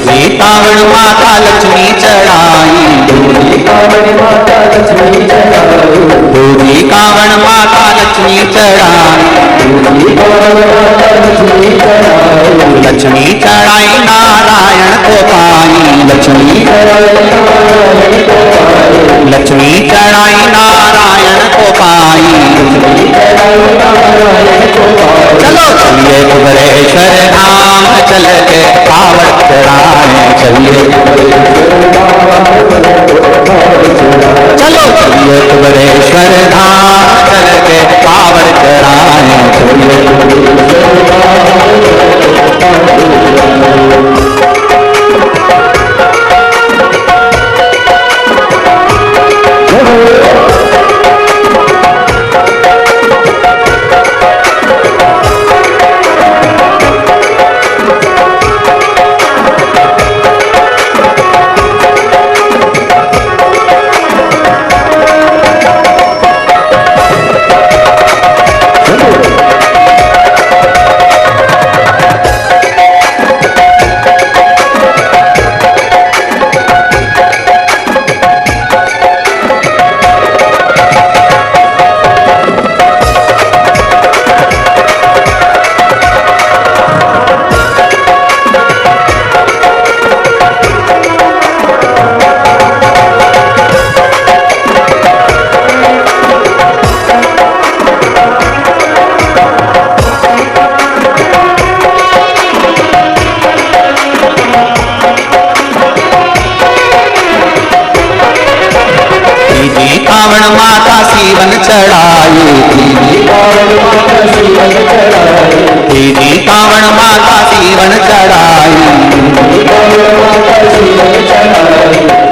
से कावड़ माता लक्ष्मी चढ़ाई, दूजी कावड़ माता लक्ष्मी चढ़ाई, दूजी कावड़ माता लक्ष्मी चढ़ाई, दूजी कावड़ माता लक्ष्मी चढ़ाई, लक्ष्मी चढ़ाई नारायण को पाई, लक्ष्मी लक्ष्मी चढ़ाई नारायण को पाई, चलो चलिए कुबेरेश्वर धाम चल के कावड़ चढ़ाए, चलिए चलो चलिए कुबेरेश्वर धाम चल के कावड़ चढ़ाए, चलिए कावड़ माता सीवन चढ़ाई, तेजी कावड़ माता सीवन चढ़ाई,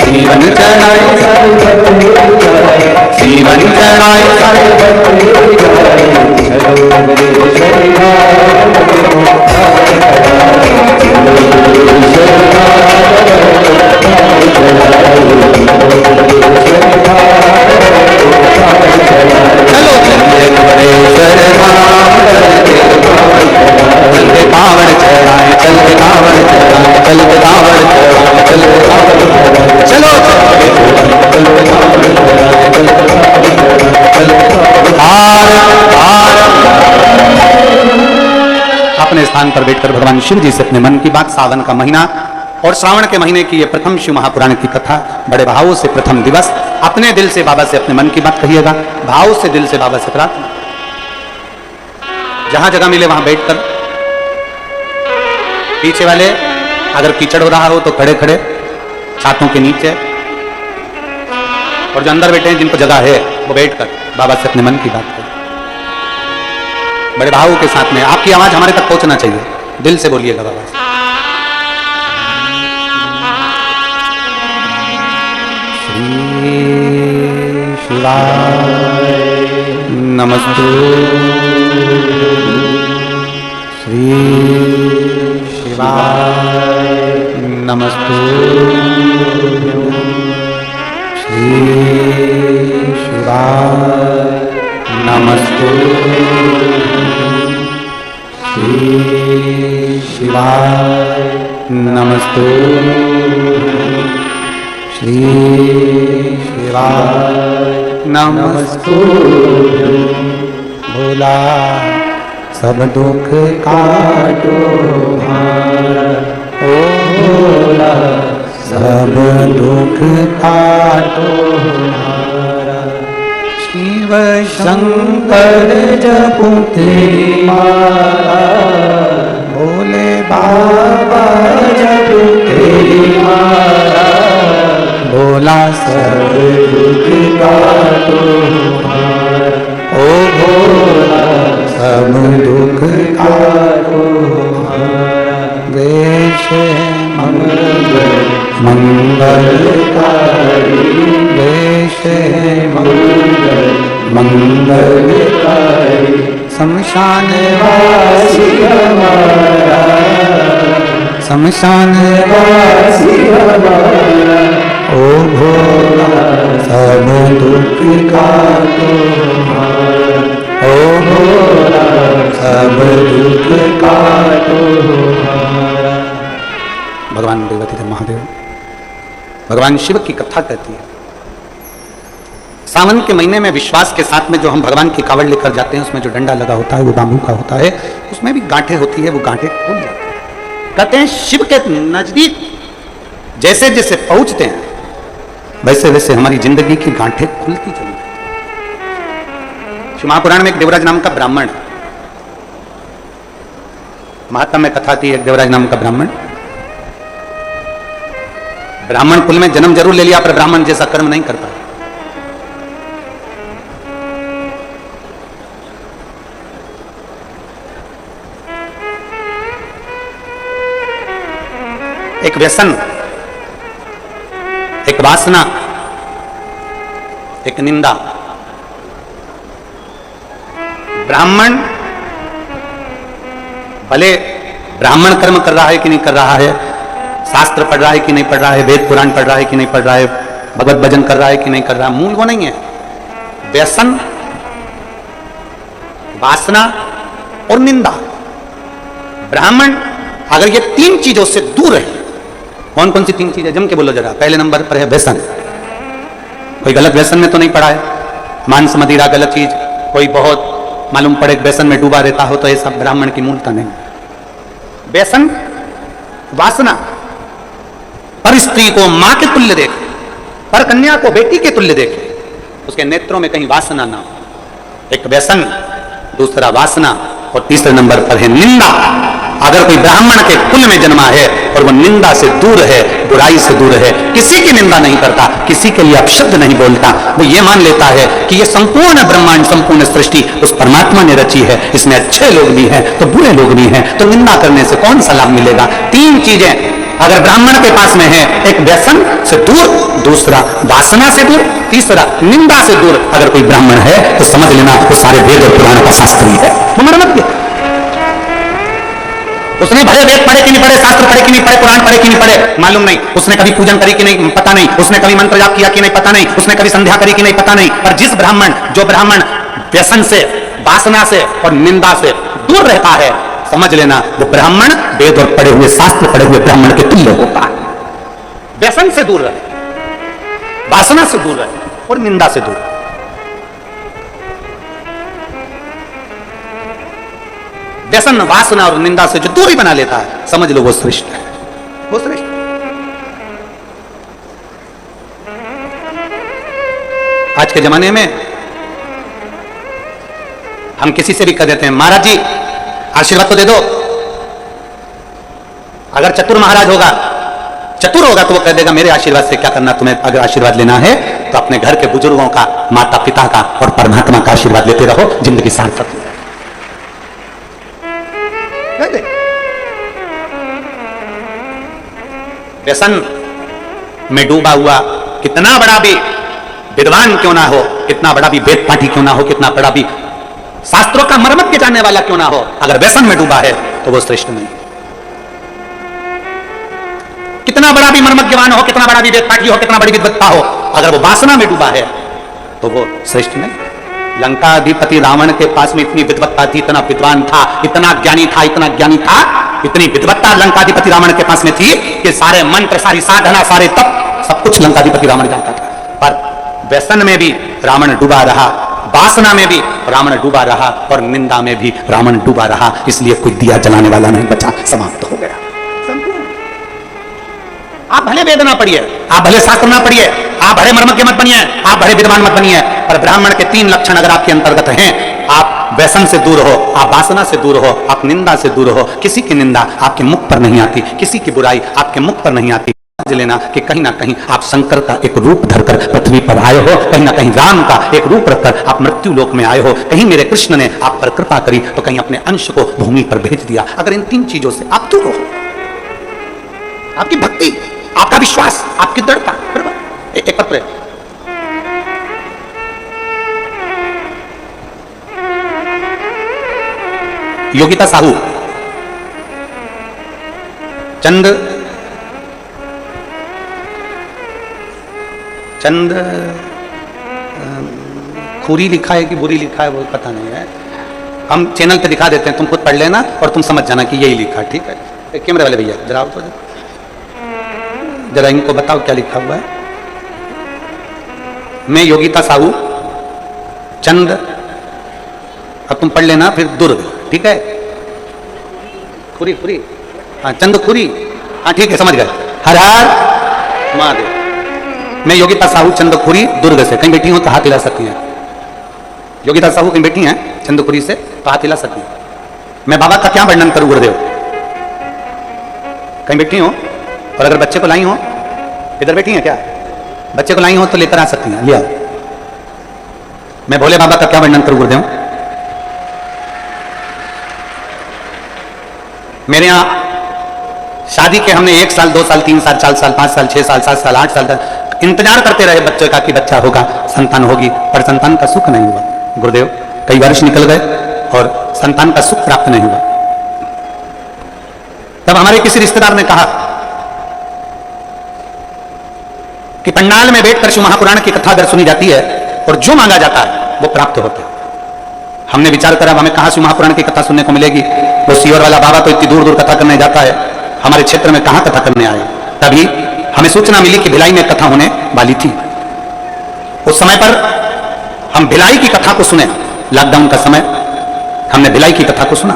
सीवन चढ़ाई, सीवन चढ़ाई, चलते कावड़ चढ़ाए, चलते कावड़ चढ़ाए, चलते कावड़ चढ़ाए, चलते कावड़ चलो अपने स्थान पर बैठकर भगवान शिव जी से अपने मन की बात, सावन का महीना और श्रावण के महीने की यह प्रथम शिव महापुराण की कथा, बड़े भावों से प्रथम दिवस, अपने दिल से बाबा से अपने मन की बात कहिएगा, भाव से दिल से बाबा से प्रार्थना, जहां जगह मिले वहां बैठकर, पीछे वाले अगर कीचड़ हो रहा हो तो खड़े खड़े छातों के नीचे, और जो अंदर बैठे हैं जिनको जगह है वो बैठकर बाबा से अपने मन की बात करें, बड़े भावों के साथ में। आपकी आवाज हमारे तक पहुंचना चाहिए, दिल से बोलिएगा बाबा से। श्री शिवाय नमस्ते, श्री शिवाय नमस्ते, श्री शिवाय नमस्ते, श्री शिवाय नमस्ते, श्री शिवाय नमस्ते। भोला सब दुख काटो हारा, ओ भोला सब दुख काटो हारा, शिव शंकर जपो तेरी माला, भोले बाबा जपो तेरी माला, भोला सब दुख काटो हारा, ओ भोला सब दुख काटो हारा, वेश मंगलकारी, वेश मंगलकारी, शमशान वासी हमारा, शमशान वासी हमारा, ओ भोला सब दुख काटो हारा, ओ भोला सब दुख काटो हारा। भगवान देवती महादेव, भगवान शिव की कथा कहती है, सावन के महीने में विश्वास के साथ में जो हम भगवान की कावड़ लेकर जाते हैं, उसमें जो डंडा लगा होता है वो बांबू का होता है, उसमें भी गांठें होती है, वो गांठें खुल जाती है। कहते हैं शिव के नजदीक जैसे जैसे पहुंचते हैं वैसे वैसे हमारी जिंदगी की गांठें खुलती चली। शिव महापुराण में एक देवराज नाम का ब्राह्मण, महात्मा में कथा थी, एक देवराज नाम का ब्राह्मण, ब्राह्मण कुल में जन्म जरूर ले लिया पर ब्राह्मण जैसा कर्म नहीं कर पाया। एक व्यसन, एक वासना, एक निंदा। ब्राह्मण भले ब्राह्मण कर्म कर रहा है कि नहीं कर रहा है, शास्त्र पढ़ रहा है कि नहीं पढ़ रहा है, वेद पुराण पढ़ रहा है कि नहीं पढ़ रहा है, भगवत भजन कर रहा है कि नहीं कर रहा है, मूल वो नहीं है। व्यसन, वासना और निंदा। ब्राह्मण अगर ये तीन चीजों से दूर है, कौन कौन सी तीन चीजें, जम के बोलो जरा। पहले नंबर पर है व्यसन। कोई गलत व्यसन में तो नहीं पड़ा है, मांस मदिरा गलत चीज, कोई बहुत मालूम पड़े व्यसन में डूबा रहता हो तो ये सब ब्राह्मण की मूलता नहीं। व्यसन, वासना, पर स्त्री को मां के तुल्य देखे, पर कन्या को बेटी के तुल्य देखे, उसके नेत्रों में कहीं वासना ना हो। एक व्यसन, दूसरा वासना और तीसरे नंबर पर है निंदा। अगर कोई ब्राह्मण के कुल में जन्मा है और वो निंदा से दूर है, बुराई से दूर है, किसी की निंदा नहीं करता, किसी के लिए अपशब्द नहीं बोलता, वो ये मान लेता है कि ये संपूर्ण ब्रह्मांड, संपूर्ण सृष्टि उस परमात्मा ने रची है, इसमें अच्छे लोग भी हैं तो बुरे लोग भी हैं, तो निंदा करने से कौन सा लाभ मिलेगा। तीन चीजें अगर ब्राह्मण के पास में है, एक व्यसन से दूर, दूसरा वासना से दूर, तीसरा निंदा से दूर अगर कोई ब्राह्मण है तो समझ लेना वो सारे वेद और पुराण का शास्त्री है। उसने भले वेद पढ़े कि नहीं पढ़े, शास्त्र पढ़े कि नहीं पढ़े, पुराण पढ़े कि नहीं पढ़े मालूम नहीं, उसने कभी पूजन करी कि नहीं पता नहीं, उसने कभी मंत्र जाप किया कि नहीं पता नहीं, उसने कभी संध्या करी कि नहीं पता नहीं, पर जिस ब्राह्मण, जो ब्राह्मण व्यसन से, वासना से और निंदा से दूर रहता है, समझ लेना वो ब्राह्मण वेद और पढ़े हुए, शास्त्र पढ़े हुए ब्राह्मण के तुल्य होता है। व्यसन से दूर रहे, वासना से दूर रहे और निंदा से दूर। व्यसन, वासना और निंदा से जो दूरी बना लेता है, समझ लो वो श्रेष्ठ है, वो श्रेष्ठ। आज के जमाने में हम किसी से भी कह देते हैं महाराज जी आशीर्वाद तो दे दो। अगर चतुर महाराज होगा, चतुर होगा तो वो कह देगा मेरे आशीर्वाद से क्या करना, तुम्हें अगर आशीर्वाद लेना है तो अपने घर के बुजुर्गों का, माता पिता का और परमात्मा का आशीर्वाद लेते रहो, जिंदगी सार्थक हो। व्यसन में डूबा हुआ कितना बड़ा भी विद्वान क्यों ना हो, कितना बड़ा भी वेद पाठी क्यों ना हो, कितना बड़ा भी शास्त्रों का मर्मत के जानने वाला क्यों ना हो, अगर व्यसन में डूबा है तो वो श्रेष्ठ नहीं। कितना बड़ा भी मर्मज्ञवान हो, कितना बड़ा भी वेद पाठी हो, कितना बड़ी विद्वत्ता हो, अगर वो वासना में डूबा है तो वो श्रेष्ठ नहीं। लंकाधिपति रावण के पास में इतनी विद्वत्ता थी, इतना विद्वान था, इतना ज्ञानी था, इतना ज्ञानी था, इतनी विद्वत्ता लंकाधिपति रावण के पास में थी कि सारे मंत्र, सारी साधना, सारे तप, सब कुछ लंकाधिपति रावण जानता था। पर व्यसन में भी रावण डूबा रहा, वासना में भी रावण डूबा रहा और निंदा में भी रावण डूबा रहा, इसलिए कोई दिया जलाने वाला नहीं बचा, समाप्त हो गया। आप भले वेद ना पढ़िए, आप भले शास्त्र ना पढ़िए, आप भले मर्मज्ञ मत बनिए, आप भले विद्वान मत बनिए, पर ब्राह्मण के तीन लक्षण अगर आपके अंतर्गत हैं, आप व्यसन से दूर हो, आप वासना से दूर हो, आप निंदा से दूर हो, किसी की निंदा आपके मुख पर नहीं आती, किसी की बुराई आपके मुख पर नहीं आती, समझ लेना कि कहीं ना कहीं आप शंकर का एक रूप धरकर पृथ्वी पर आए हो, कहीं ना कहीं राम का एक रूप रखकर आप मृत्यु लोक में आए हो, कहीं मेरे कृष्ण ने आप पर कृपा करी तो कहीं अपने अंश को भूमि पर भेज दिया। अगर इन तीन चीजों से आप दूर हो, आपकी भक्ति, आपका विश्वास, आपकी दृढ़ता, एक पत्र योगिता साहू चंद खुरी लिखा है कि बुरी लिखा है वो पता नहीं है, हम चैनल पे दिखा देते हैं, तुम खुद पढ़ लेना और तुम समझ जाना कि यही लिखा, ठीक है। कैमरे वाले भैया जरा आओ तो जरा इनको बताओ क्या लिखा हुआ है। मैं योगिता साहू चंद, अब तुम पढ़ लेना फिर दुर्ग, ठीक है। खुरी खुरी, हाँ चंद खुरी, हाँ ठीक है समझ गए। हर हर महादेव। मैं योगिता साहू चंदखुरी दुर्ग से, कहीं बैठी हो तो हाथ हिला सकती हैं। योगिता साहू कहीं बैठी हैं चंदखुरी से तो हाथ हिला सकती हैं। मैं बाबा का क्या वर्णन करूं गुरुदेव, कहीं बैठी हो और अगर बच्चे को लाई हो, इधर बैठी हैं क्या, बच्चे को लाई हो तो लेकर आ सकती हैं, लिया। मैं भोले बाबा का क्या वर्णन करूं गुरुदेव। मेरे यहां शादी के हमने 1 साल 2 साल 3 साल 4 साल 5 साल 6 साल 7 साल 8 साल तक इंतजार करते रहे बच्चों का कि बच्चा होगा, संतान होगी, पर संतान का सुख नहीं हुआ गुरुदेव। कई वर्ष निकल गए और संतान का सुख प्राप्त नहीं हुआ। तब हमारे किसी रिश्तेदार ने कहा कि पंडाल में बैठकर शिव महापुराण की कथा अगर सुनी जाती है और जो मांगा जाता है वो प्राप्त होता है। हमने विचार करा हमें कहां शिव महापुराण की कथा सुनने को मिलेगी, वो सीवर वाला बाबा तो इतनी दूर दूर कथा करने जाता है, हमारे क्षेत्र में कहां कथा करने आए। तभी हमें सूचना मिली कि भिलाई में कथा होने वाली थी। उस समय पर हम भिलाई की कथा को सुने, लॉकडाउन का समय, हमने भिलाई की कथा को सुना,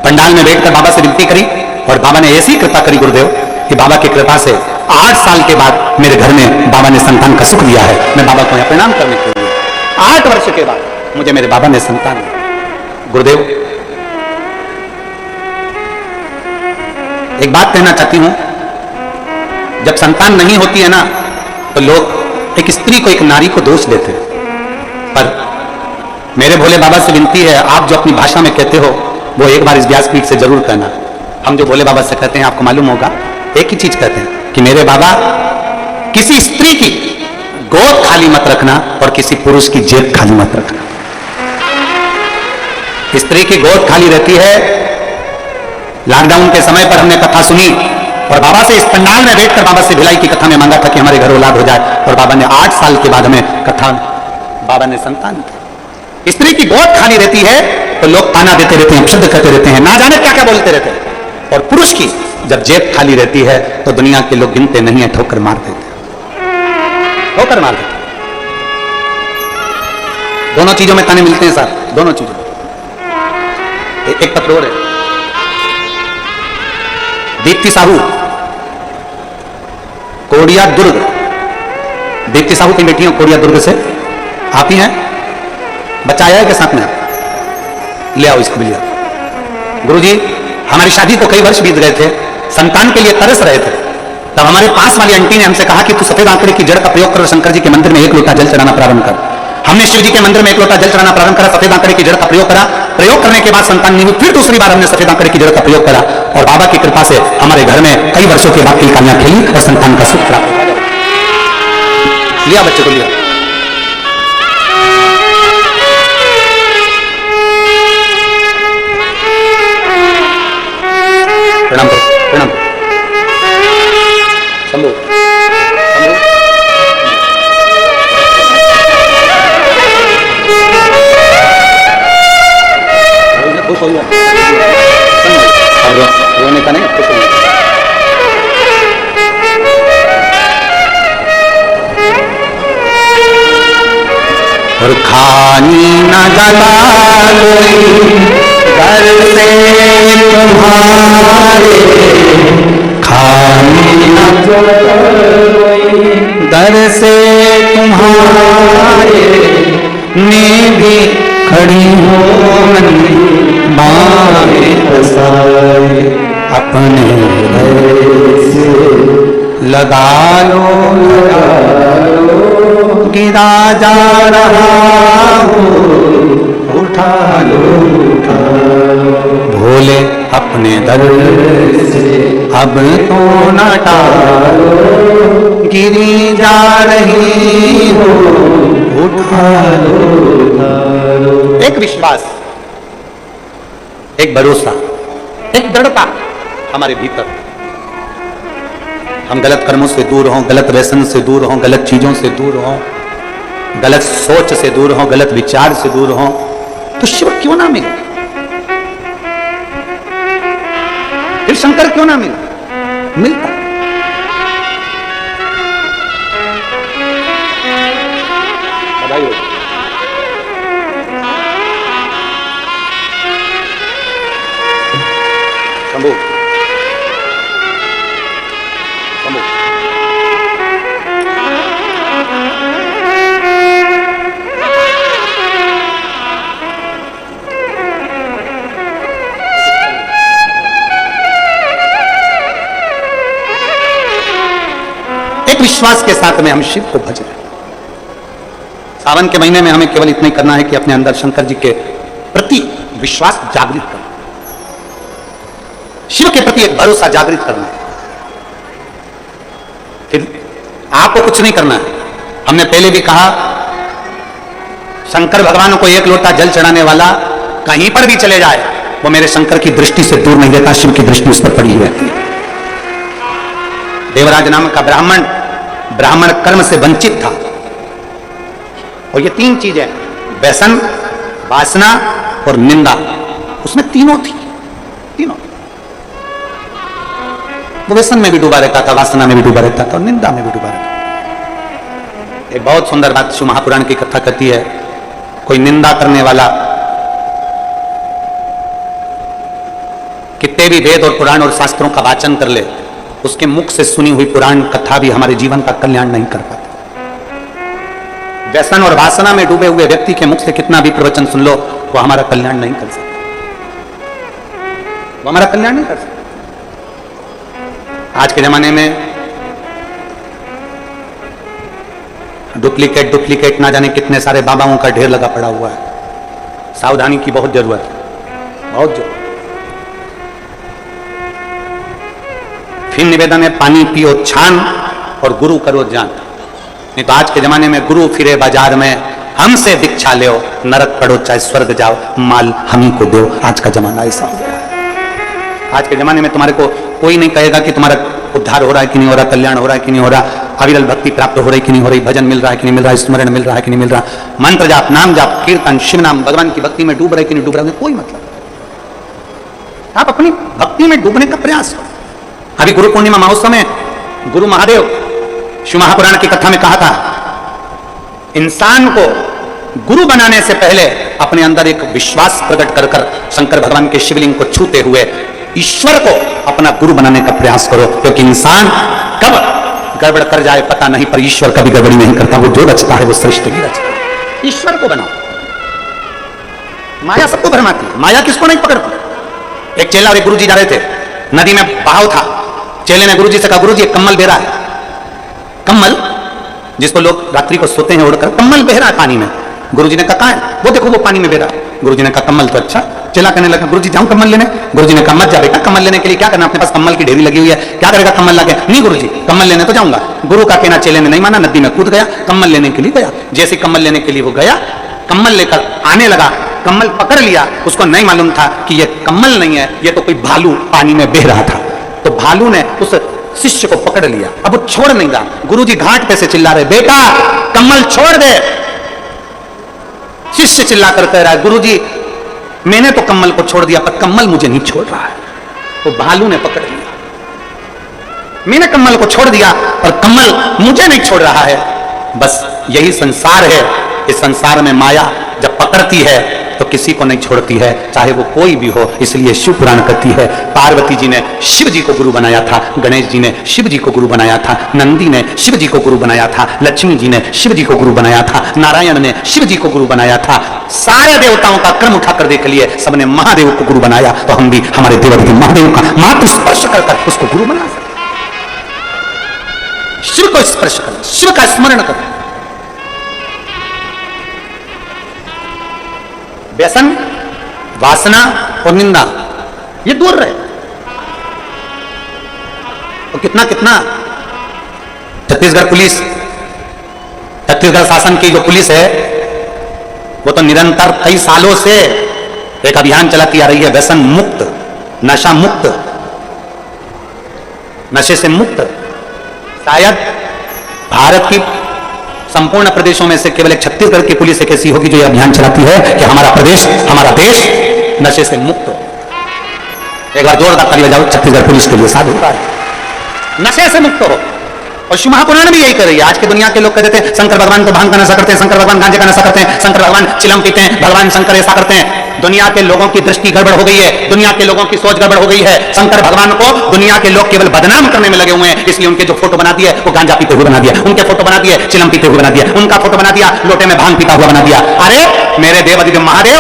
पंडाल में बैठकर बाबा से विनती करी और बाबा ने ऐसी कृपा करी गुरुदेव कि बाबा की कृपा से 8 साल के बाद मेरे घर में बाबा ने संतान का सुख दिया है। मैं बाबा को यहाँ प्रणाम करने के लिए 8 वर्ष के बाद मुझे मेरे बाबा ने संतान। गुरुदेव एक बात कहना चाहती हूं, जब संतान नहीं होती है ना तो लोग एक स्त्री को, एक नारी को दोष देते हैं, पर मेरे भोले बाबा से विनती है, आप जो अपनी भाषा में कहते हो वो एक बार इस व्यासपीठ से जरूर कहना। हम जो भोले बाबा से कहते हैं आपको मालूम होगा, एक ही चीज कहते हैं कि मेरे बाबा किसी स्त्री की गोद खाली मत रखना और किसी पुरुष की जेब खाली मत रखना। स्त्री की गोद खाली रहती है। लॉकडाउन के समय पर हमने कथा सुनी और बाबा से इस पंडाल में बैठकर बाबा से भिलाई की कथा में मांगा था कि हमारे घर औलाद हो जाए, और बाबा ने 8 साल के बाद हमें कथा, बाबा ने संतान दी। स्त्री की गोद खाली रहती है तो लोग ताना देते रहते हैं, शब्द कहते रहते हैं, ना जाने क्या क्या बोलते रहते हैं। और पुरुष की जब जेब खाली रहती है तो दुनिया के लोग गिनते नहीं है, ठोकर मार देते, ठोकर मार देते। दोनों चीजों में ताने मिलते हैं सर, दोनों चीजों में। एक पत्र और है, दीप्ति साहू, कोडिया दुर्ग। दीप्ति साहू की बेटियां कोडिया दुर्ग से आती हैं। बच्चा आया है के साथ में, ले आओ इसको भी ले आओ। गुरुजी, हमारी शादी को कई वर्ष बीत गए थे, संतान के लिए तरस रहे थे, तब हमारे पास वाली आंटी ने हमसे कहा कि तू सफेद आंकड़े की जड़ का प्रयोग कर, शंकर जी के मंदिर में 1 लोटा जल चढ़ाना प्रारंभ कर। हमने शिव जी के मंदिर में 1 लोटा जल चढ़ाना प्रारंभ करा, सफेद आंकड़े की जड़ का प्रयोग करा। प्रयोग करने के बाद संतान नहीं हुई, फिर दूसरी बार हमने सफेद आंकड़े की जड़ का प्रयोग करा, और बाबा की कृपा से हमारे घर में कई वर्षों के बाद किलकारियां खेली और संतान का सुख प्राप्त हो गया। लिया बच्चे को, लिया। प्रणाम करो, प्रणाम। शंभू, खुश हो गया, रोने का नहीं, खुश हो गया। और खानी न जला घर से तुम्हारे, खानी न दर से तुम्हारे, ने भी खड़ी हो बाएं पसारे, अपने से लगा लो, गिरा जा रहा हो, उठा लो, भोले अपने दर से अब तो न टालो, गिरी जा रही हो, उठा लो। एक विश्वास, एक भरोसा, एक दृढ़ता हमारे भीतर। हम गलत कर्मों से दूर हों, गलत व्यसन से दूर हों, गलत चीजों से दूर हों, गलत सोच से दूर हों, गलत विचार से दूर हों, तो शिव क्यों ना मिले, फिर शंकर क्यों ना मिले, मिलता। बधाई हो। शंभू, शंभू, एक विश्वास के साथ में हम शिव को भज रहे हैं। सावन के महीने में हमें केवल इतना ही करना है कि अपने अंदर शंकर जी के प्रति विश्वास जागृत करना, शिव के प्रति एक भरोसा जागृत करना है। फिर आपको कुछ नहीं करना है। हमने पहले भी कहा, शंकर भगवान को 1 लोटा जल चढ़ाने वाला कहीं पर भी चले जाए, वो मेरे शंकर की दृष्टि से दूर नहीं रहता, शिव की दृष्टि उस पर पड़ी रहती है। देवराज नाम का ब्राह्मण कर्म से वंचित था, और ये 3 चीजें, व्यसन, वासना और निंदा, उसमें तीनों थी, तीनों। वो व्यसन में भी डूबा रहता था, वासना में भी डूबा रहता था और निंदा में भी डूबा रहता था। एक बहुत सुंदर बात शिव महापुराण की कथा कहती है, कोई निंदा करने वाला कितने भी वेद और पुराण और शास्त्रों का वाचन कर ले, उसके मुख से सुनी हुई पुराण कथा भी हमारे जीवन का कल्याण नहीं कर पाती। व्यसन और वासना में डूबे हुए व्यक्ति के मुख से कितना भी प्रवचन सुन लो, वो हमारा कल्याण नहीं कर सकता, वो हमारा कल्याण नहीं कर सकता। आज के जमाने में डुप्लीकेट ना जाने कितने सारे बाबाओं का ढेर लगा पड़ा हुआ है। सावधानी की बहुत जरूरत है, बहुत जरूरत। फिर निवेदन है, पानी पियो छान और गुरु करो जान। नहीं तो आज के जमाने में गुरु फिरे बाजार में, हमसे दीक्षा लो, नरक पड़ो चाहे स्वर्ग जाओ, माल हम ही को दो। आज का जमाना ऐसा हो गया है। आज के जमाने में तुम्हारे को कोई नहीं कहेगा कि तुम्हारा उद्धार हो रहा है कि नहीं हो रहा, कल्याण हो रहा है कि नहीं हो रहा, अविरल भक्ति प्राप्त हो रही कि नहीं हो रही, भजन मिल रहा है कि नहीं मिल रहा, स्मरण मिल रहा है कि नहीं मिल रहा, मंत्र जाप, नाम जाप, कीर्तन, शिव नाम, भगवान की भक्ति में डूब रहे कि नहीं डूब रहे, कोई मतलब। आप अपनी भक्ति में डूबने का प्रयास करो। अभी गुरु पूर्णिमा महोत्सव में गुरु महादेव शिव महापुराण की कथा में कहा था, इंसान को गुरु बनाने से पहले अपने अंदर एक विश्वास प्रकट कर कर शंकर भगवान के शिवलिंग को छूते हुए ईश्वर को अपना गुरु बनाने का प्रयास करो, क्योंकि इंसान कब गड़बड़ कर जाए पता नहीं, पर ईश्वर कभी गड़बड़ी नहीं करता। वो जो रचता है वो श्रेष्ठ ही रचता है। ईश्वर को बनाओ। माया सबको भरमाती है, माया किसको नहीं पकड़ती। एक चेला और एक गुरु जी जा रहे थे, नदी में बहाव था। चेले ने गुरु जी से कहा, गुरु जी एक कम्मल बह रहा है। कम्मल जिसको लोग रात्रि को सोते हैं उड़कर, कम्मल बह रहा है पानी में। गुरु जी ने कहा, कहां है? वो देखो वो पानी में बह रहा है। गुरु जी ने कहा, कम्मल तो अच्छा। चेला कहने लगा, गुरु जी जाऊं कम्मल लेने? गुरु जी ने कहा, मत जा बेटा, कम्मल लेने के लिए क्या करना, अपने पास कम्मल की ढेरी लगी हुई है, क्या करेगा कम्मल लाके? नहीं गुरु जी, कम्मल लेने तो जाऊंगा। गुरु का कहना चेले ने नहीं माना, नदी में कूद गया, कम्मल लेने के लिए गया। जैसे कम्मल लेने के लिए वो गया, कम्मल लेकर आने लगा, कम्मल पकड़ लिया। उसको नहीं मालूम था कि ये कम्मल नहीं है, ये तो कोई भालू पानी में बह रहा था। तो भालू ने उस शिष्य को पकड़ लिया, अब वो छोड़ नहीं रहा। गुरु जी घाट पे से चिल्ला रहे, बेटा कम्मल छोड़ दे। शिष्य चिल्ला कर कह रहा है, गुरु जी मैंने तो कम्मल को छोड़ दिया, पर कम्मल मुझे नहीं छोड़ रहा है। तो भालू ने पकड़ लिया, मैंने कम्मल को छोड़ दिया पर कम्मल मुझे नहीं छोड़ रहा है। बस यही संसार है। इस संसार में माया जब पकड़ती है तो किसी को नहीं छोड़ती है, चाहे वो कोई भी हो। इसलिए शिव पुराण कहती है, पार्वती जी ने शिव जी को गुरु बनाया था, गणेश जी ने शिव जी को गुरु बनाया था, नंदी ने शिव जी को गुरु बनाया था, लक्ष्मी जी ने शिव जी को गुरु बनाया था, नारायण ने शिव जी को गुरु बनाया था। सारे देवताओं का क्रम उठाकर देख लिए, सबने महादेव को गुरु बनाया। तो हम भी हमारे देवदेव महादेव का मात्र स्पर्श कर उसको गुरु बना सकते। शिव को स्पर्श कर, शिव का स्मरण कर। व्यसन, वासना और निंदा ये दूर रहे। तो कितना कितना छत्तीसगढ़ पुलिस, छत्तीसगढ़ शासन की जो पुलिस है वो तो निरंतर कई सालों से एक अभियान चलाती आ रही है, व्यसन मुक्त, नशा मुक्त, नशे से मुक्त। शायद भारत की संपूर्ण प्रदेशों में से केवल एक छत्तीसगढ़ की पुलिस एक ऐसी होगी जो यह अभियान चलाती है कि हमारा प्रदेश, हमारा देश नशे से मुक्त हो। एक बार जोरदार ताली बजाओ छत्तीसगढ़ पुलिस के लिए, साधु नशे से मुक्त हो। और शिव महापुराण भी यही कर रही है। आज की दुनिया के लोग कहते हैं शंकर भगवान तो भांग का नशा करते हैं, शंकर भगवान गांजे का नशा करते हैं, शंकर भगवान चिलम पीते हैं, भगवान शंकर ऐसा करते हैं। दुनिया के लोगों की दृष्टि गड़बड़ हो गई है, दुनिया के लोगों की सोच गड़बड़ हो गई है। शंकर भगवान को दुनिया के लोग केवल बदनाम करने में लगे हुए हैं, इसलिए उनके जो फोटो बना दिए वो गांजा पीते हुए बना दिया, उनके फोटो बना दिए चिलम पीते हुए बना दिया, उनका फोटो बना दिया लोटे में भांग पीता हुआ बना दिया। अरे मेरे देव महादेव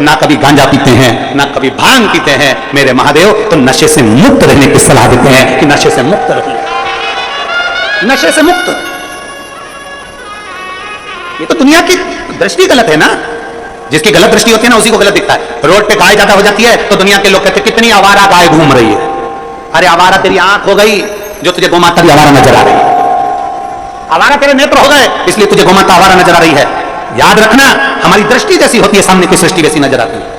ना कभी गांजा पीते हैं ना कभी भांग पीते हैं। मेरे महादेव तो नशे से मुक्त रहने की सलाह देते हैं कि नशे से मुक्त रहिए, नशे से मुक्त। ये तो दुनिया की दृष्टि गलत है ना। जिसकी गलत दृष्टि होती है ना उसी को गलत दिखता है। रोड पे गाय ज्यादा हो जाती है तो दुनिया के लोग कहते हैं कितनी आवारा गाय घूम रही है। अरे आवारा तेरी आंख हो गई जो तुझे गोमाता भी आवारा नजर आ रही है, आवारा तेरे नेत्र हो गए इसलिए तुझे गोमाता आवारा नजर आ रही है। याद रखना, हमारी दृष्टि जैसी होती है सामने की सृष्टि वैसी नजर आती है।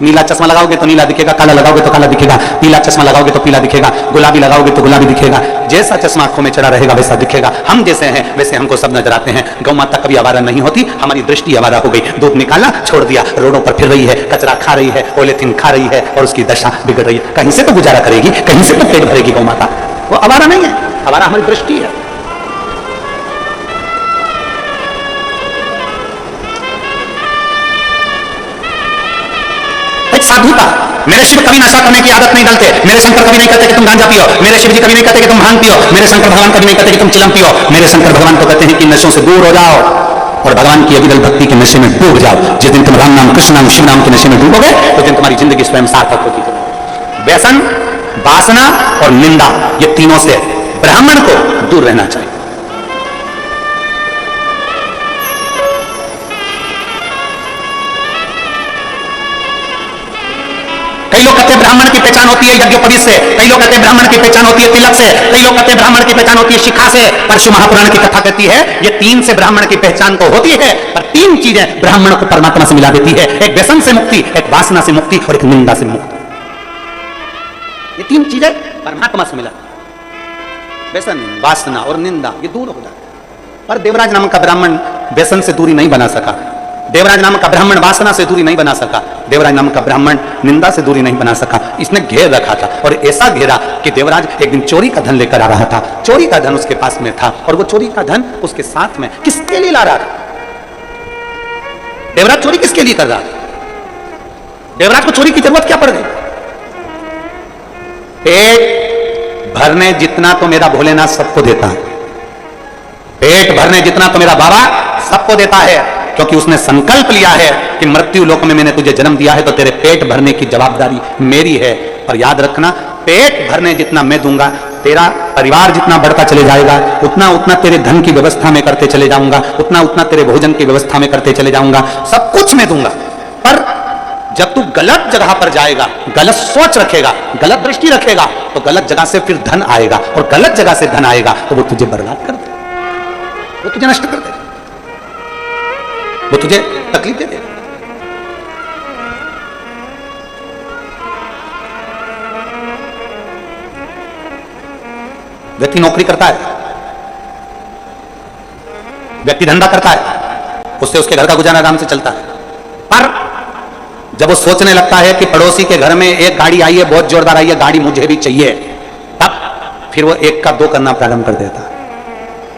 नीला चश्मा लगाओगे तो नीला दिखेगा, काला लगाओगे तो काला दिखेगा, पीला चश्मा लगाओगे तो पीला दिखेगा, गुलाबी लगाओगे तो गुलाबी दिखेगा। जैसा चश्मा आंखों में चढ़ा रहेगा वैसा दिखेगा। हम जैसे हैं वैसे हमको सब नजर आते हैं। गौ माता कभी आवारा नहीं होती, हमारी दृष्टि आवारा हो गई। दूध निकाला छोड़ दिया, रोडों पर फिर रही है, कचरा खा रही है, पॉलीथीन खा रही है और उसकी दशा बिगड़ रही है। कहीं से तो गुजारा करेगी, कहीं से तो पेट भरेगी गौ माता। वो आवारा नहीं है, आवारा हमारी दृष्टि है। साधुता, मेरे शिव कभी नशा करने की आदत नहीं डालते, मेरे शंकर कभी नहीं कहते कि तुम गांजा पियो, मेरे शिव जी कभी नहीं कहते कि तुम भांग पियो, मेरे शंकर भगवान कभी नहीं कहते कि तुम चिलम पियो। मेरे शंकर भगवान तो कहते हैं कि नशों से दूर हो जाओ और भगवान की अविरल भक्ति के नशे में डूब जाओ। जिस दिन तुम राम नाम, कृष्ण नाम, शिव नाम के नशे में डूबोगे उस दिन तुम्हारी जिंदगी स्वयं सार्थक होती है। व्यसन वासना और निंदा, ये तीनों से ब्राह्मण को दूर रहना चाहिए। कई लोग कहते हैं ब्राह्मण की पहचान होती है यज्ञोपवीत से, कई लोग कहते हैं ब्राह्मण की पहचान होती है तिलक से, कई लोग कहते हैं ब्राह्मण की पहचान होती है शिखा से। पर शिव महापुराण की कथा कहती है ये तीन से ब्राह्मण की पहचान को होती है, पर तीन चीजें ब्राह्मण को परमात्मा से मिला देती है, एक व्यसन से मुक्ति, एक वासना से मुक्ति और एक निंदा से मुक्ति। ये तीन चीजें परमात्मा से मिला, व्यसन, वासना और निंदा, ये दूर हो जाता। पर देवराज नामक का ब्राह्मण व्यसन से दूरी नहीं बना सका, देवराज नामक का ब्राह्मण वासना से दूरी नहीं बना सका, देवराज नामक का ब्राह्मण निंदा से दूरी नहीं बना सका। इसने घेर रखा था और ऐसा घेरा कि देवराज एक दिन चोरी का धन लेकर आ रहा था, चोरी का धन उसके पास में था और वो चोरी का धन उसके साथ में किसके लिए ला रहा था? देवराज चोरी किसके लिए कर रहा था? देवराज को चोरी की जरूरत क्या पड़ गई? पेट भरने जितना तो मेरा भोलेनाथ सबको देता है, पेट भरने जितना तो मेरा बाबा सबको देता है, क्योंकि उसने संकल्प लिया है कि मृत्यु लोक में मैंने तुझे जन्म दिया है तो तेरे पेट भरने की जवाबदारी मेरी है। और याद रखना, पेट भरने जितना मैं दूंगा, तेरा परिवार जितना बढ़ता चले जाएगा, उतना उतना तेरे धन की व्यवस्था में करते चले जाऊंगा, उतना उतना तेरे भोजन की व्यवस्था में करते चले जाऊंगा, सब कुछ मैं दूंगा। पर जब तू गलत जगह पर जाएगा, गलत सोच रखेगा, गलत दृष्टि रखेगा, तो गलत जगह से फिर धन आएगा, और गलत जगह से धन आएगा तो वो तुझे बर्बाद कर दे, वो तुझे नष्ट कर दे, वो तुझे तकलीफ दे देगा। व्यक्ति नौकरी करता है, व्यक्ति धंधा करता है, उससे उसके घर का गुजारा आराम से चलता है। पर जब वो सोचने लगता है कि पड़ोसी के घर में एक गाड़ी आई है, बहुत जोरदार आई है, गाड़ी मुझे भी चाहिए, तब फिर वो एक का दो करना प्रारंभ कर देता है।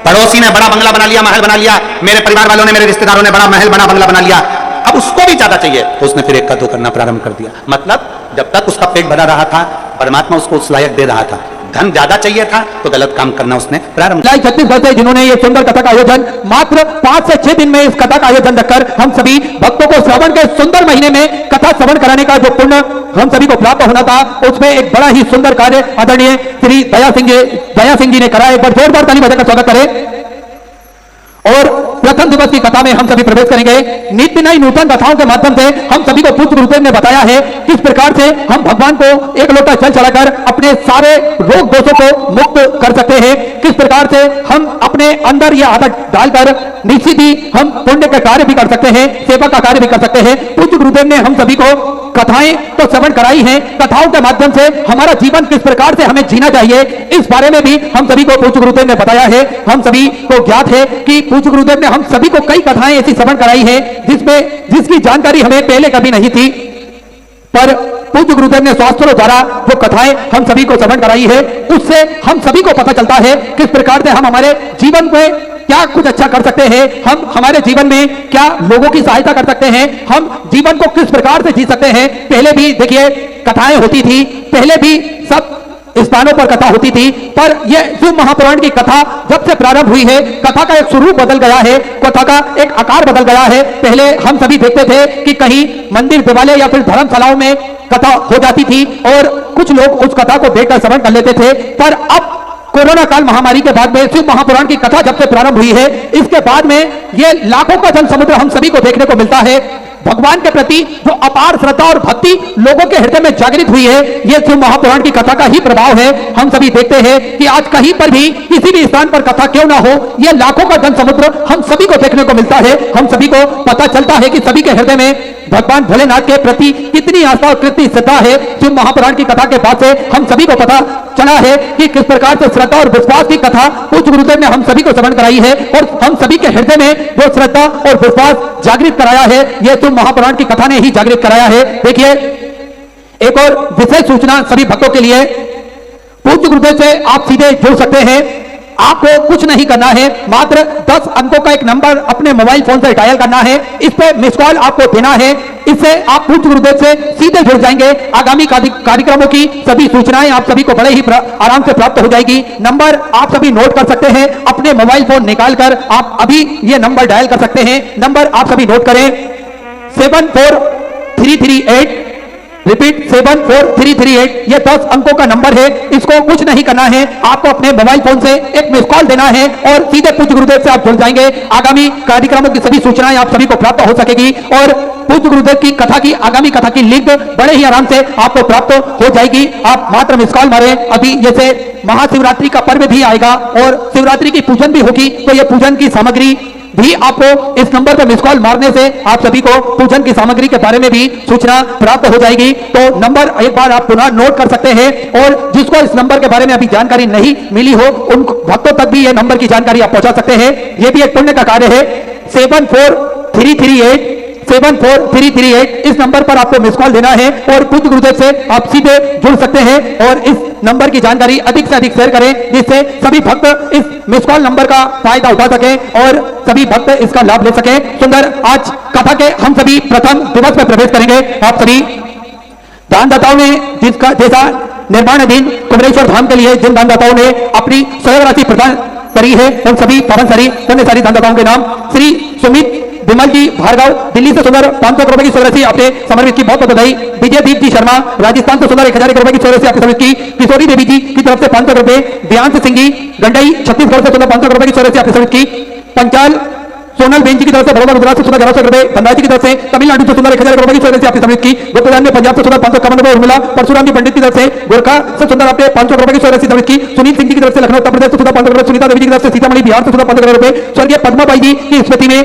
पड़ोसी ने बड़ा बंगला बना लिया, महल बना लिया, मेरे परिवार वालों ने, मेरे रिश्तेदारों ने बड़ा महल बना बंगला बना लिया, अब उसको भी ज्यादा चाहिए, तो उसने फिर एक का दो करना प्रारंभ कर दिया। मतलब जब तक उसका पेट भरा रहा था, परमात्मा उसको उस लायक दे रहा था, धन ज्यादा चाहिए था तो गलत काम करना उसने प्रारंभ किया। छत्तीसगढ़ से जिन्होंने ये सुंदर कथा का आयोजन मात्र 5 से 6 दिन में इस कथा का आयोजन रखकर हम सभी भक्तों को श्रवण के सुंदर महीने में कथा श्रवण कराने का जो पुण्य हम सभी को प्राप्त होना था, उसमें एक बड़ा ही सुंदर कार्य आदरणीय श्री दया सिंह जी ने करा। एक बार जोरदार ताली बजाकर स्वागत करें। और प्रथम दिवस की कथा में हम सभी प्रवेश करेंगे। नित्य नई नूतन कथाओं के माध्यम से हम सभी को पूज्य गुरुदेव ने बताया है किस प्रकार से हम भगवान को एक लोटा जल चढ़ाकर अपने सारे रोग दोषों को मुक्त कर सकते हैं, किस प्रकार से हम अपने अंदर यह आदत डालकर निश्चित ही हम पुण्य का कार्य भी कर सकते हैं, सेवा का कार्य भी कर सकते हैं। पूज्य गुरुदेव ने हम सभी को कथाएं तो श्रवण कराई हैं, कथाओं के माध्यम से हमारा जीवन किस प्रकार से हमें जीना चाहिए, इस बारे में भी हम सभी को पूज्य गुरुदेव ने बताया है। हम सभी को ज्ञात है कि पूज्य गुरुदेव ने हम सभी को कई कथाएं ऐसी श्रवण कराई है जिसकी जानकारी हमें पहले कभी नहीं थी, पर पूज्य गुरुदेव ने शास्त्रों द्वारा जो कथाएं हम सभी को श्रवण कराई है, उससे हम सभी को पता चलता है किस प्रकार से हम हमारे जीवन में क्या कुछ अच्छा कर सकते हैं, हम हमारे जीवन में क्या लोगों की सहायता कर सकते हैं, हम जीवन को किस प्रकार से जी सकते हैं। पहले भी देखिए कथाएं होती थी, पहले भी सब स्थानों पर कथा होती थी, पर यह शिव महापुराण की कथा जब से प्रारंभ हुई है, कथा का एक स्वरूप बदल गया है, कथा का एक आकार बदल गया है। पहले हम सभी देखते थे कि कहीं मंदिर देवालय या फिर धर्मशालाओं में कथा हो जाती थी और कुछ लोग उस कथा को देखकर श्रवण कर लेते थे, पर अब कोरोना काल महामारी के बाद में शिव महापुराण की कथा जब से प्रारंभ हुई है, इसके बाद में ये लाखों का जन समुद्र हम सभी को देखने को मिलता है। भगवान के प्रति जो अपार श्रद्धा और भक्ति लोगों के हृदय में जागृत हुई है, यह शिव महापुराण की कथा का ही प्रभाव है। हम सभी देखते हैं कि आज कहीं पर भी किसी भी स्थान पर कथा क्यों ना हो, यह लाखों का जन समुद्र हम सभी को देखने को मिलता है। हम सभी को पता चलता है कि सभी के हृदय में भगवान भोलेनाथ के प्रति कितनी आस्था और कितनी श्रद्धा है। शिव महापुराण की कथा के बाद से हम सभी को पता चला है कि किस प्रकार से श्रद्धा और विश्वास की कथा पूज्य गुरुदेव ने हम सभी को श्रवण कराई है और हम सभी के हृदय में जो श्रद्धा और विश्वास जागृत कराया है, यह शिव महापुराण की कथा ने ही जागृत कराया है। देखिए एक और विशेष सूचना सभी भक्तों के लिए, पूज्य गुरुदेव से आप सीधे जुड़ सकते हैं। आपको कुछ नहीं करना है, मात्र 10 अंकों का एक नंबर अपने मोबाइल फोन से डायल करना है, इस पे मिस कॉल आपको देना है, इससे आप पूज्य गुरुदेव से सीधे जुड़ जाएंगे। आगामी कार्यक्रमों की सभी सूचनाएं आप सभी को बड़े ही आराम से प्राप्त हो जाएगी। नंबर आप सभी नोट कर सकते हैं, अपने मोबाइल फोन निकालकर आप अभी ये नंबर डायल कर सकते हैं। नंबर आप सभी नोट करें 743384 रिपीट 74338, ये 10 अंकों का नंबर है। इसको कुछ नहीं करना है, आपको अपने मोबाइल फोन से एक मिस कॉल देना है और सीधे पूज्य गुरुदेव से आप जुड़ जाएंगे। आगामी कार्यक्रमों की सभी सूचनाएं आप सभी को प्राप्त हो सकेगी और पूज्य गुरुदेव की कथा की आगामी कथा की लिंक बड़े ही आराम से आपको प्राप्त हो जाएगी। आप मात्र मिस कॉल मारे। अभी जैसे महाशिवरात्रि का पर्व भी आएगा और शिवरात्रि की पूजन भी होगी, तो यह पूजन की सामग्री भी आपको इस नंबर पर मिस कॉल मारने से आप सभी को पूजन की सामग्री के बारे में भी सूचना प्राप्त हो जाएगी। तो नंबर एक बार आप पुनः नोट कर सकते हैं और जिसको इस नंबर के बारे में अभी जानकारी नहीं मिली हो उन भक्तों तक भी यह नंबर की जानकारी आप पहुंचा सकते हैं। यह भी एक पुण्य का कार्य है। 74338 इस नंबर पर आपको मिस कॉल देना है और पूज्य गुरुदेव से आप सीधे जुड़ सकते हैं और इस नंबर की जानकारी अधिक से अधिक शेयर करें, जिससे सभी भक्त इस मिस कॉल नंबर का फायदा उठा सके और सभी भक्त इसका लाभ ले सके। सुंदर, आज कथा के हम सभी प्रथम दिवस में प्रवेश करेंगे। आप सभी दानदाताओं ने जिसका जैसा निर्माणाधीन कुमरेश्वर धाम के लिए जिन दानदाताओं ने अपनी सहयोग राशि प्रदान करी है उन सभी पुण्यशाली दानदाताओं के नाम श्री सुमित विमल जी भार्गव दिल्ली से सुंदर 500 रुपए की सहयोग राशि आपने समर्पित की, बहुत बहुत बधाई। विजयदीप जी शर्मा राजस्थान से सुंदर 1000 रुपए की सहयोग राशि आपने समर्पित की। किशोरी देवी जी की तरफ से 500 रुपए। दियांश सिंह जी गंडई छत्तीसगढ़ से सुंदर 500 रुपए की सहयोग राशि आपने समर्पित की। पंचाल सोनल बेन जी की तरफ से बड़ौदा गुजरात से सुंदर 1100 रुपए। धनराज जी की तरफ से तमिलनाडु से सुंदर 1000 रुपए की सहयोग राशि आपने समर्पित की। गुप्तदान में पंजाब से सुंदर 551 रुपए उर्मिला परशुराम जी पंडित की तरफ से गोरखा से सुंदर आपने 500 रुपए की सहयोग राशि समर्पित की। सुनील सिंह जी की तरफ से लखनऊ उत्तर प्रदेश से सुंदर 500 रुपए। सुनीता देवी जी की तरफ से सीतामढ़ी बिहार से सुंदर 500 रुपए। स्वर्गीय पद्माबाई जी की स्मृति में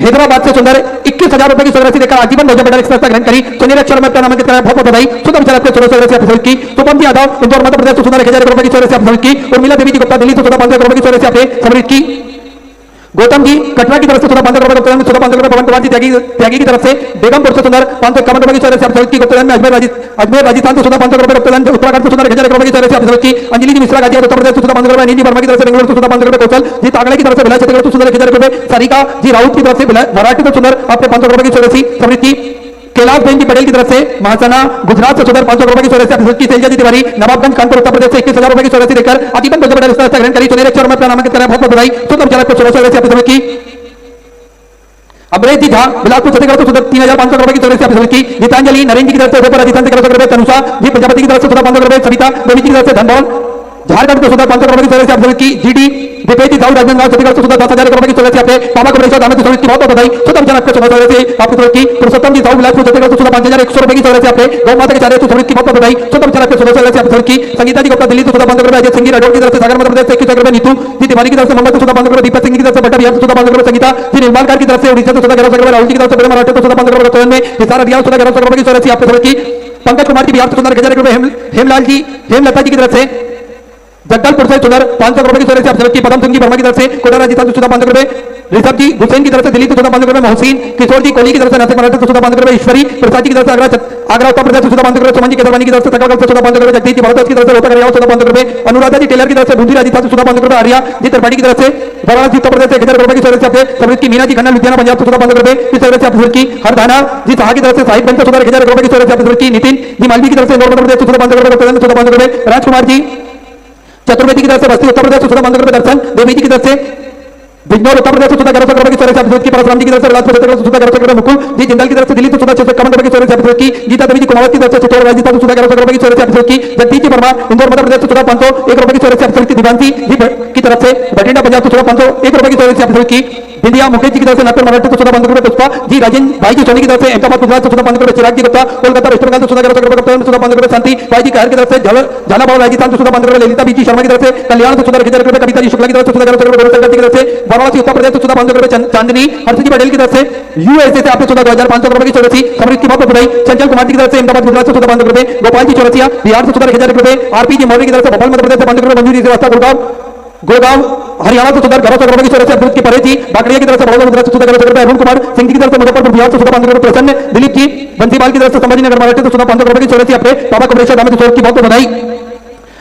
हैदराबाद से सुंदर 21,000 रुपए की सहयोग राशि देकर आजीवन भोजन भंडार एक्सप्रेस का ग्रहण करी। सुनील अक्षर में नामांकित कराया, बहुत बहुत बधाई। सुंदर विचार आपके सहयोग राशि आपने समर्पित की। शुभम जी यादव इंदौर मध्य प्रदेश से सुंदर 1000 रुपए की सहयोग राशि आपने समर्पित की। उर्मिला देवी जी गुप्ता दिल्ली से सुंदर 500 रुपए की सहयोग राशि आपने समर्पित की। गौतम जी कटरा की तरफ से सुंदर 500 रुपए, गुप्तदान में सुंदर 500 रुपए। पवन कुमार जी त्यागी की तरफ से बेगमपुर से सुंदर 551 रुपए की सहयोग राशि आपने समर्पित की। गुप्तदान में अजमेर राजस्थान से सुंदर 500 रुपए। गुप्तदान उत्तराखंड से सुंदर 1000 रुपए की सहयोग राशि आपने समर्पित की। अंजलि जी मिश्रा गाजियाबाद उत्तर प्रदेश से सुंदर 500 रुपए। नीति वर्मा की तरफ से बेंगलुरु से सुंदर 500 रुपए। कौशल जी तागड़े की तरफ से भिलाई छत्तीसगढ़ से सुंदर 1000 रुपए। सरिका जी राउत की तरफ से मराठी से सुंदर आपने 500 रुपए की सहयोग राशि समर्पित की। कैलाश बेन जी पटेल की तरफ से महासना गुजरात से सुंदर 500 रुपए की सहयोग राशि आपने समर्पित की। तेजा जी तिवारी नवाबगंज कानपुर उत्तर प्रदेश से 21,000 रुपए की सहयोग राशि देकर आजीवन भोजन भंडार एक्सप्रेस का ग्रहण करी। सुनील अक्षर में नामांकित कराया, बहुत बहुत बधाई। सुंदर विचार आपको सहयोग राशि आपने समर्पित की। अमरेश जी झा बिलासपुर छत्तीसगढ़ से सुंदर 3,500 रुपए की सहयोग राशि आपने समर्पित की। गीतांजलि नरेंद्र जी की तरफ से उदयपुर राजस्थान से 1100 रुपए। तनुषा जी प्रजापति की तरफ से सुंदर 500 रुपए। सविता देवी जी की तरफ से धनबाद झारखंड से सुंदर 500 रुपए की सहयोग राशि आपने समर्पित की। जीडी दीपेश जी साउथ राजनांदगांव छत्तीसगढ़ से सुंदर 10,000 रुपए की सहयोग राशि आपने बाबा कुमरेश्वर धाम से समर्पित की, बहुत बहुत बधाई। सुंदर विचार आपके सहयोग राशि आपने समर्पित की। पुरुषोत्तम जी साउथ बिलासपुर छत्तीसगढ़ से सुंदर 5,100 रुपए की सहयोग राशि आपने गौ माता के चारे से समर्पित की, बहुत बहुत बधाई। सुंदर विचार आपके सहयोग राशि आपने समर्पित की। संगीता जी गुप्ता दिल्ली से सुंदर 500 रुपए। अजय सिंह राठौर की तरफ से सागर मध्य प्रदेश से 21,000 रुपए। नीतू जी तिवारी की तरफ से मुंबई से सुंदर 500 रुपए। दीपक सिंह की तरफ से बट्टा बिहार से सुंदर 500 रुपए। संगीता जी निर्माणकार की तरफ से उड़ीसा से सुंदर 1100 रुपए। राहुल जी की तरफ से बड़े मराठे से सुंदर 500 रुपए। में विशाल अभियान सुंदर 1100 रुपए की सहयोग राशि आपने समर्पित की। पंकज कुमार जी बिहार से सुंदर 1000 रुपए। हेमलता जी की तरफ से जगदलपुर से सुंदर 500 रुपए की सहयोग राशि आपने समर्पित की। पदम सिंह जी वर्मा की तरफ से कोटा राजस्थान से सुंदर 500 रुपए। ऋषभ जी हुसैन की तरफ से दिल्ली से सुंदर 500 रुपए। मोहसिन किशोर जी कोहली की तरफ से नासिक मराठा से सुंदर 500 रुपए। ईश्वरी प्रसाद जी की तरफ से आगरा उत्तर प्रदेश से सुंदर 500 रुपए। सुमन जी केसरवानी की तरफ से सकलगढ़ से सुंदर 500 रुपए। जगदीश जी भारत की तरफ से रोहतक हरियाणा सुंदर 500 रुपए। अनुराधा जी टेलर की तरफ से बूंदी राजस्थान से सुंदर 500 रुपए। आर्या जी त्रिपाठी की तरफ से वाराणसी उत्तर प्रदेश से 1000 रुपए की सहयोग राशि आपने समर्पित की। मीना जी खन्ना लुधियाना पंजाब से सुंदर 500 रुपए की सहयोग राशि आपने समर्पित की। हरदाना जी साहा की तरफ से साहिबगंज से सुंदर 1000 रुपए की सहयोग राशि आपने समर्पित की। नितिन जी मालवी की तरफ से इंदौर मध्य प्रदेश से सुंदर 500 रुपए। सुंदर 500 रुपए। राजकुमार जी चतुर्वेदी की तरफ से बस्ती उत्तर प्रदेश से सुंदर 500 रुपए। दर्शन देवी जी की तरफ से बिजनौर उत्तर प्रदेश से सुंदर 1100 रुपए की सहयोग राशि आपने समर्पित की। परशुराम जी की तरफ से बिलासपुर छत्तीसगढ़ से सुंदर 1100 रुपए। मुकुल जी जिंदल की तरफ से दिल्ली से सुंदर 651 रुपए की सहयोग राशि आपने समर्पित की। गीता देवी जी कुमावत की तरफ से चित्तौड़ राजस्थान से सुंदर 1100 रुपए की सहयोग राशि आपने समर्पित की। जगदीश जी वर्मा इंदौर मध्य प्रदेश से सुंदर 501 रुपए की सहयोग राशि आपने समर्पित की। दिवांशी जी की तरफ से बठिंडा पंजाब से सुंदर 501 रुपए की सहयोग राशि आपने समर्पित की। बिंदिया मुकेश जी की तरफ से नागपुर मराठी से सुंदर 500 रुपए। पुष्पा जी राजेंद्र भाई जी सोनी की तरफ से अहमदाबाद गुजरात से सुंदर 500 रुपए। चिराग जी गुप्ता कोलकाता वेस्ट बंगाल से सुंदर 1100 रुपए। गुप्ता में सुंदर 500 रुपए। शांति भाई जी कहर की तरफ से झालावाड़ राजस्थान से सुंदर 500 रुपए। ललिता बीजी शर्मा की तरफ से कल्याण से सुंदर 1000 रुपए। कविता जी शुक्ला की तरफ से सुंदर 1100 रुपए। गौरव की तरफ से वाराणसी उत्तर प्रदेश से सुंदर 500 रुपए। चांदनी हर्ष जी पटेल की तरफ से यूएसए से आपने सुंदर 2500 रुपए की सहयोग राशि समर्पित की, बहुत बधाई। चंचल कुमार जी की तरफ से अहमदाबाद गुजरात से सुंदर 500 रुपए। गोपाल जी चौरसिया बिहार से सुंदर 1000 रुपए। आरपी जी मौर्य की तरफ से भोपाल मध्य प्रदेश से 500 रुपए। मंजू जी श्रीवास्तव गुड़गांव हरियाणा से सुंदर 1100 रुपए की सहयोग राशि की। परे जी बाकड़िया की तरफ से बड़ौदा गुजरात से सुंदर 1100 रुपए। अरुण कुमार सिंह जी की तरफ से मुजफ्फरपुर बिहार से सुंदर 500 रुपए। प्रसन्न दिलीप जी बंसीवाल की तरफ से संभाजी नगर मराठी से सुंदर 500 रुपए की सहयोग राशि आपने बाबा कुमरेश्वर धाम से सहयोग की, बहुत बधाई।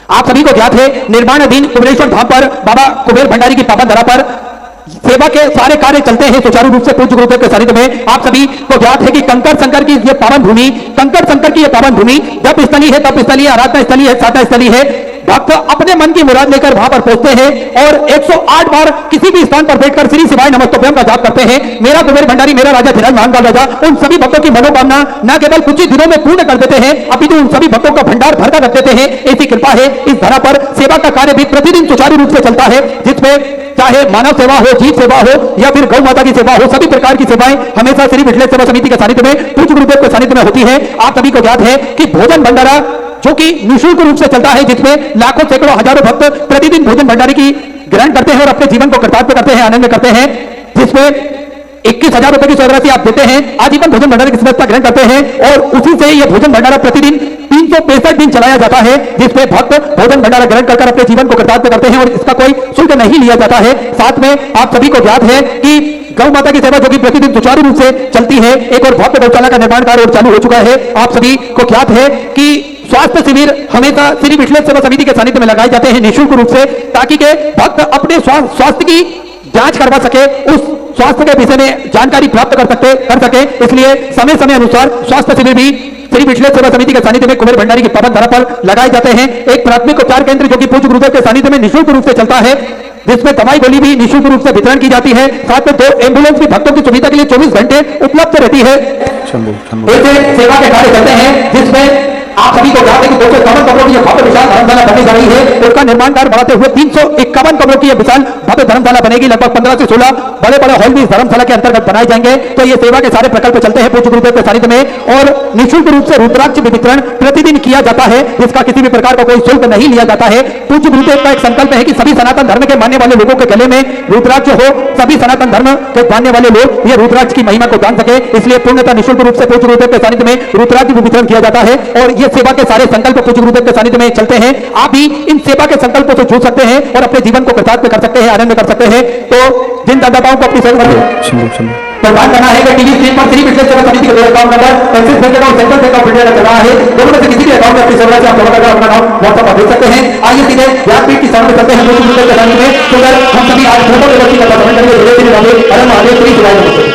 आप सभी को ज्ञात है निर्माणाधीन कुमरेश्वर धाम पर बाबा कुबेर भंडारी की पावन धरा पर सेवा के सारे कार्य चलते हैं सुचारू रूप से पूज्य गुरुदेव के सानिध्य में। आप सभी को ज्ञात है कि कंकर शंकर की ये पावन भूमि, कंकर शंकर की ये पावन भूमि जप स्थली है, तप स्थली है, आराधना स्थली है, साधना स्थली है। भक्त अपने मन की मुराद लेकर वहां पर पहुंचते हैं और 108 बार किसी भी स्थान पर बैठकर श्री शिवाय नमस्तुभ्यम का जाप करते हैं। मेरा कुबेर भंडारी, मेरा राजा धीरज महान राजा उन सभी भक्तों की मनोकामना न केवल कुछ ही दिनों में पूर्ण कर देते हैं, अपितु उन सभी भक्तों का भंडार भरकर रख देते हैं। ऐसी कृपा है इस धरा पर। सेवा का कार्य भी प्रतिदिन सुचारू रूप से चलता है, जिसमें चाहे मानव सेवा हो, जीव सेवा हो या फिर गौ माता की सेवा हो, सभी प्रकार की सेवाएं हमेशा श्री विठलेश्वर सेवा समिति के सानिध्य में, पूज्य गुरुदेव के सानिध्य में होती है। आप सभी को ज्ञात है कि भोजन भंडारा जो कि निःशुल्क रूप से चलता है, जिसमें लाखों सैकड़ों हजारों भक्त प्रतिदिन भोजन भंडारे की ग्रहण करते हैं और अपने जीवन को कृतार्थ करते हैं, आनंद करते हैं, जिसमें 21,000 रुपए की स्वर्गराशि आप देते हैं, आजीवन भोजन भंडारे की व्यवस्था ग्रहण करते हैं और उसी से यह भोजन भंडारा प्रतिदिन 365 दिन चलाया जाता है, जिसमें भक्त भोजन भंडारा ग्रहण कर अपने जीवन को कृतार्थ करते हैं और इसका कोई शुल्क नहीं लिया जाता है। साथ में आप सभी को ज्ञात है कि गौ माता की सेवा जो कि प्रतिदिन सुचारू रूप से चलती है, एक और भव्य गौशाला का निर्माण कार्य और चालू हो चुका है। आप सभी को ज्ञात है कि स्वास्थ्य शिविर हमेशा श्री विठलेश्वर सेवा समिति के सानिध्य में लगाए जाते हैं निःशुल्क रूप से, ताकि के भक्त अपने स्वास्थ्य की जांच करवा सके, उस स्वास्थ्य के विषय में जानकारी प्राप्त कर सके। इसलिए समय समय अनुसार स्वास्थ्य शिविर भी श्री विठलेश्वर सेवा समिति के सानिध्य में कुबेर भंडारी की पावन धरा पर लगाए जाते हैं। एक प्राथमिक उपचार केंद्र जो कि पूज्य गुरुदेव के सानिध्य में निःशुल्क रूप से चलता है, जिसमें दवाई गोली भी निःशुल्क रूप से वितरण की जाती है। साथ में 2 एम्बुलेंस भी भक्तों की सुविधा के लिए 24 घंटे उपलब्ध रहती है। ऐसे सेवा के कार्य करते हैं, जिसमें आप सभी को ज्ञात है कि 251 कमरों की यह भव्य विशाल धर्मशाला बनने जा रही है। उसका निर्माण कार्य बढ़ाते हुए 351 कमरों की यह विशाल भव्य धर्मशाला बनेगी। लगभग 15 से 16 बड़े बड़े हॉल भी इस धर्मशाला के अंतर्गत बनाए जाएंगे। तो ये सेवा के सारे प्रकल्प चलते हैं पूज्य गुरुदेव के सानिध्य में और निःशुल्क रूप से रुद्राक्ष वितरण प्रतिदिन किया जाता है, जिसका किसी भी प्रकार का कोई शुल्क नहीं लिया जाता है। पूज्य गुरुदेव का एक संकल्प है कि सभी सनातन धर्म के मानने वाले लोगों के गले में रुद्राक्ष हो, सभी सनातन धर्म के मानने वाले लोग ये रुद्राक्ष की महिमा को जान सके, इसलिए पूर्णतः निःशुल्क रूप से पूज्य गुरुदेव के सानिध्य में रुद्राक्ष वितरण किया जाता है और ये सेवा के सारे संकल्प पूज्य गुरुदेव के सानिध्य में चलते हैं। आप भी इन सेवा के संकल्पों से जुड़ सकते हैं और अपने जीवन को कृतार्थ कर सकते हैं, आनंद कर सकते हैं। तो जिन दाताओं को अपनी प्रदान करना है कि टीवी स्क्रीन पर श्री विठलेश्वर सेवा समिति के account number axis bank account, central bank of India का चल रहा है। दोनों में से किसी भी अकाउंट में अपनी सेवा से आप जमा करके अपना नाम व्हाट्सएप पर भेज सकते हैं। आइए सीधे व्यासपीठ की सामने चलते हैं पूज्य गुरुदेव के सानिध्य में। तो हम सभी आज फोटो व्यक्ति का समझ करेंगे। धीरे धीरे हर महादेव श्री शिवाय नमः।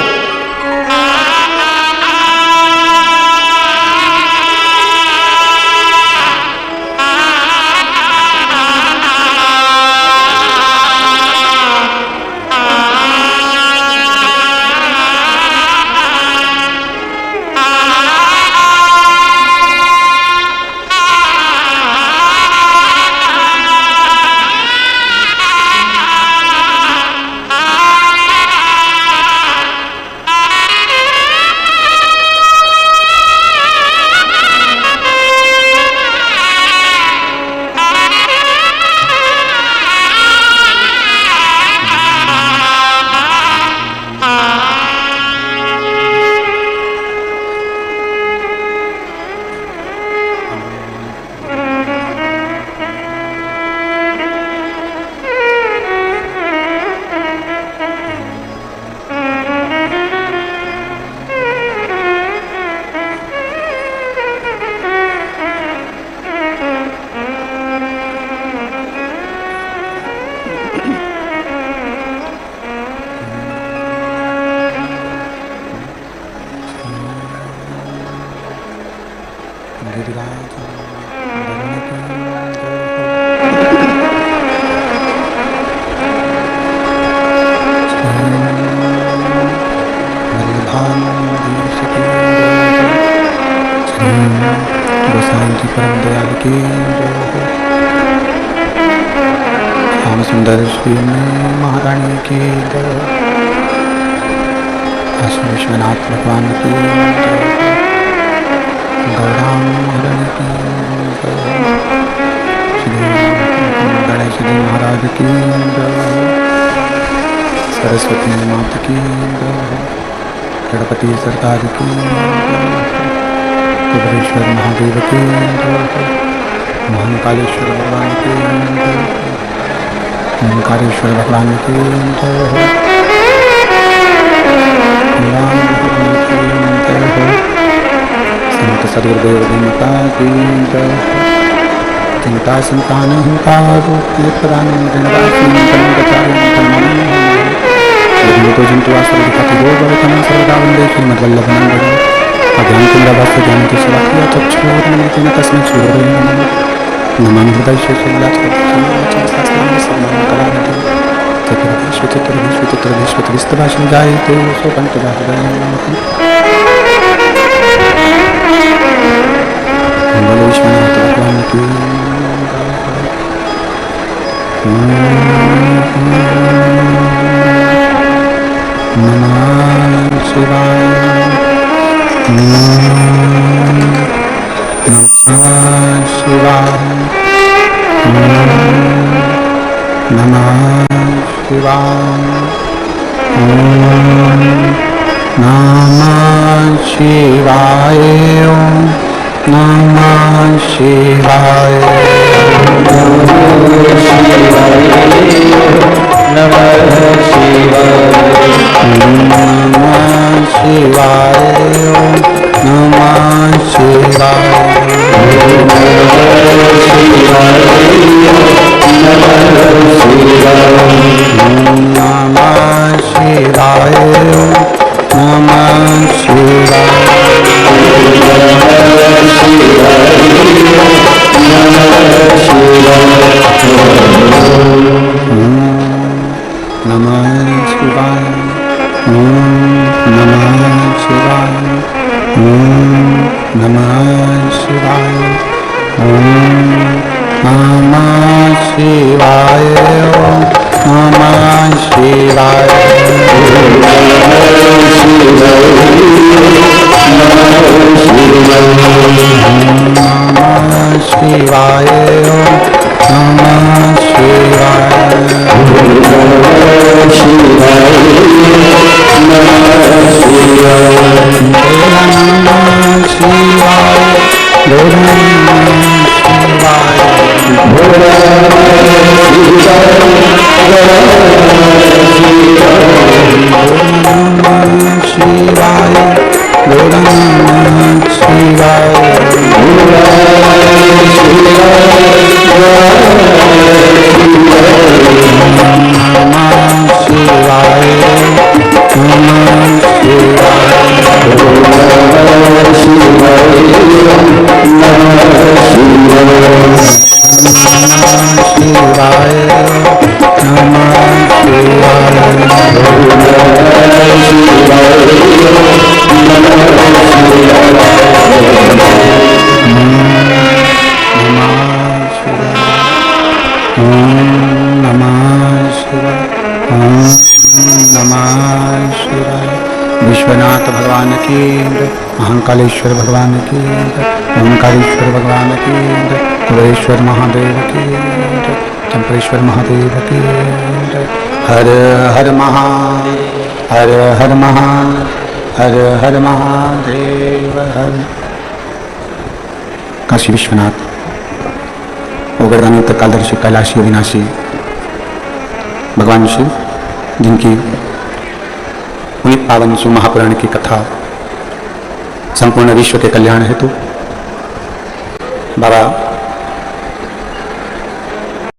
सुंदर श्री महारानी की विश्वनाथ भगवान की गौराम महारानी की श्री गणेश जी महाराज की सरस्वती माता की गणपति सरकार की कुबेरेश्वर महादेव की महाकालेश्वर भगवान की ओंकारेश्वर भगवान की संत सदगुरुदेव माता की चिंता संतान तो जंतु आश्रय सर्वदा वंदे श्रीमद्वल्लभानंद अज्ञान ज्ञान की सेवा किया तस्में नमन हृदय चित्र जाए तो सोकंठ बोलो विश्वनाथ भगवान की नमः शिवाय नमः शिवाय नमः शिवाय नमः शिवाय नमः शिवाय विश्वनाथ भगवान की, महाकालेश्वर भगवान की, ओंकारेश्वर भगवान की, कुबेरेश्वर महादेव की, चंपेश्वर महादेव की। हर हर हर हर हर हर महादेव हर। काशी विश्वनाथ ओगरदानी कालदर्शी कैलाशी अविनाशी भगवान शिव, जिनकी पुनीत पावन शिव महापुराण की कथा संपूर्ण विश्व के कल्याण हेतु बाबा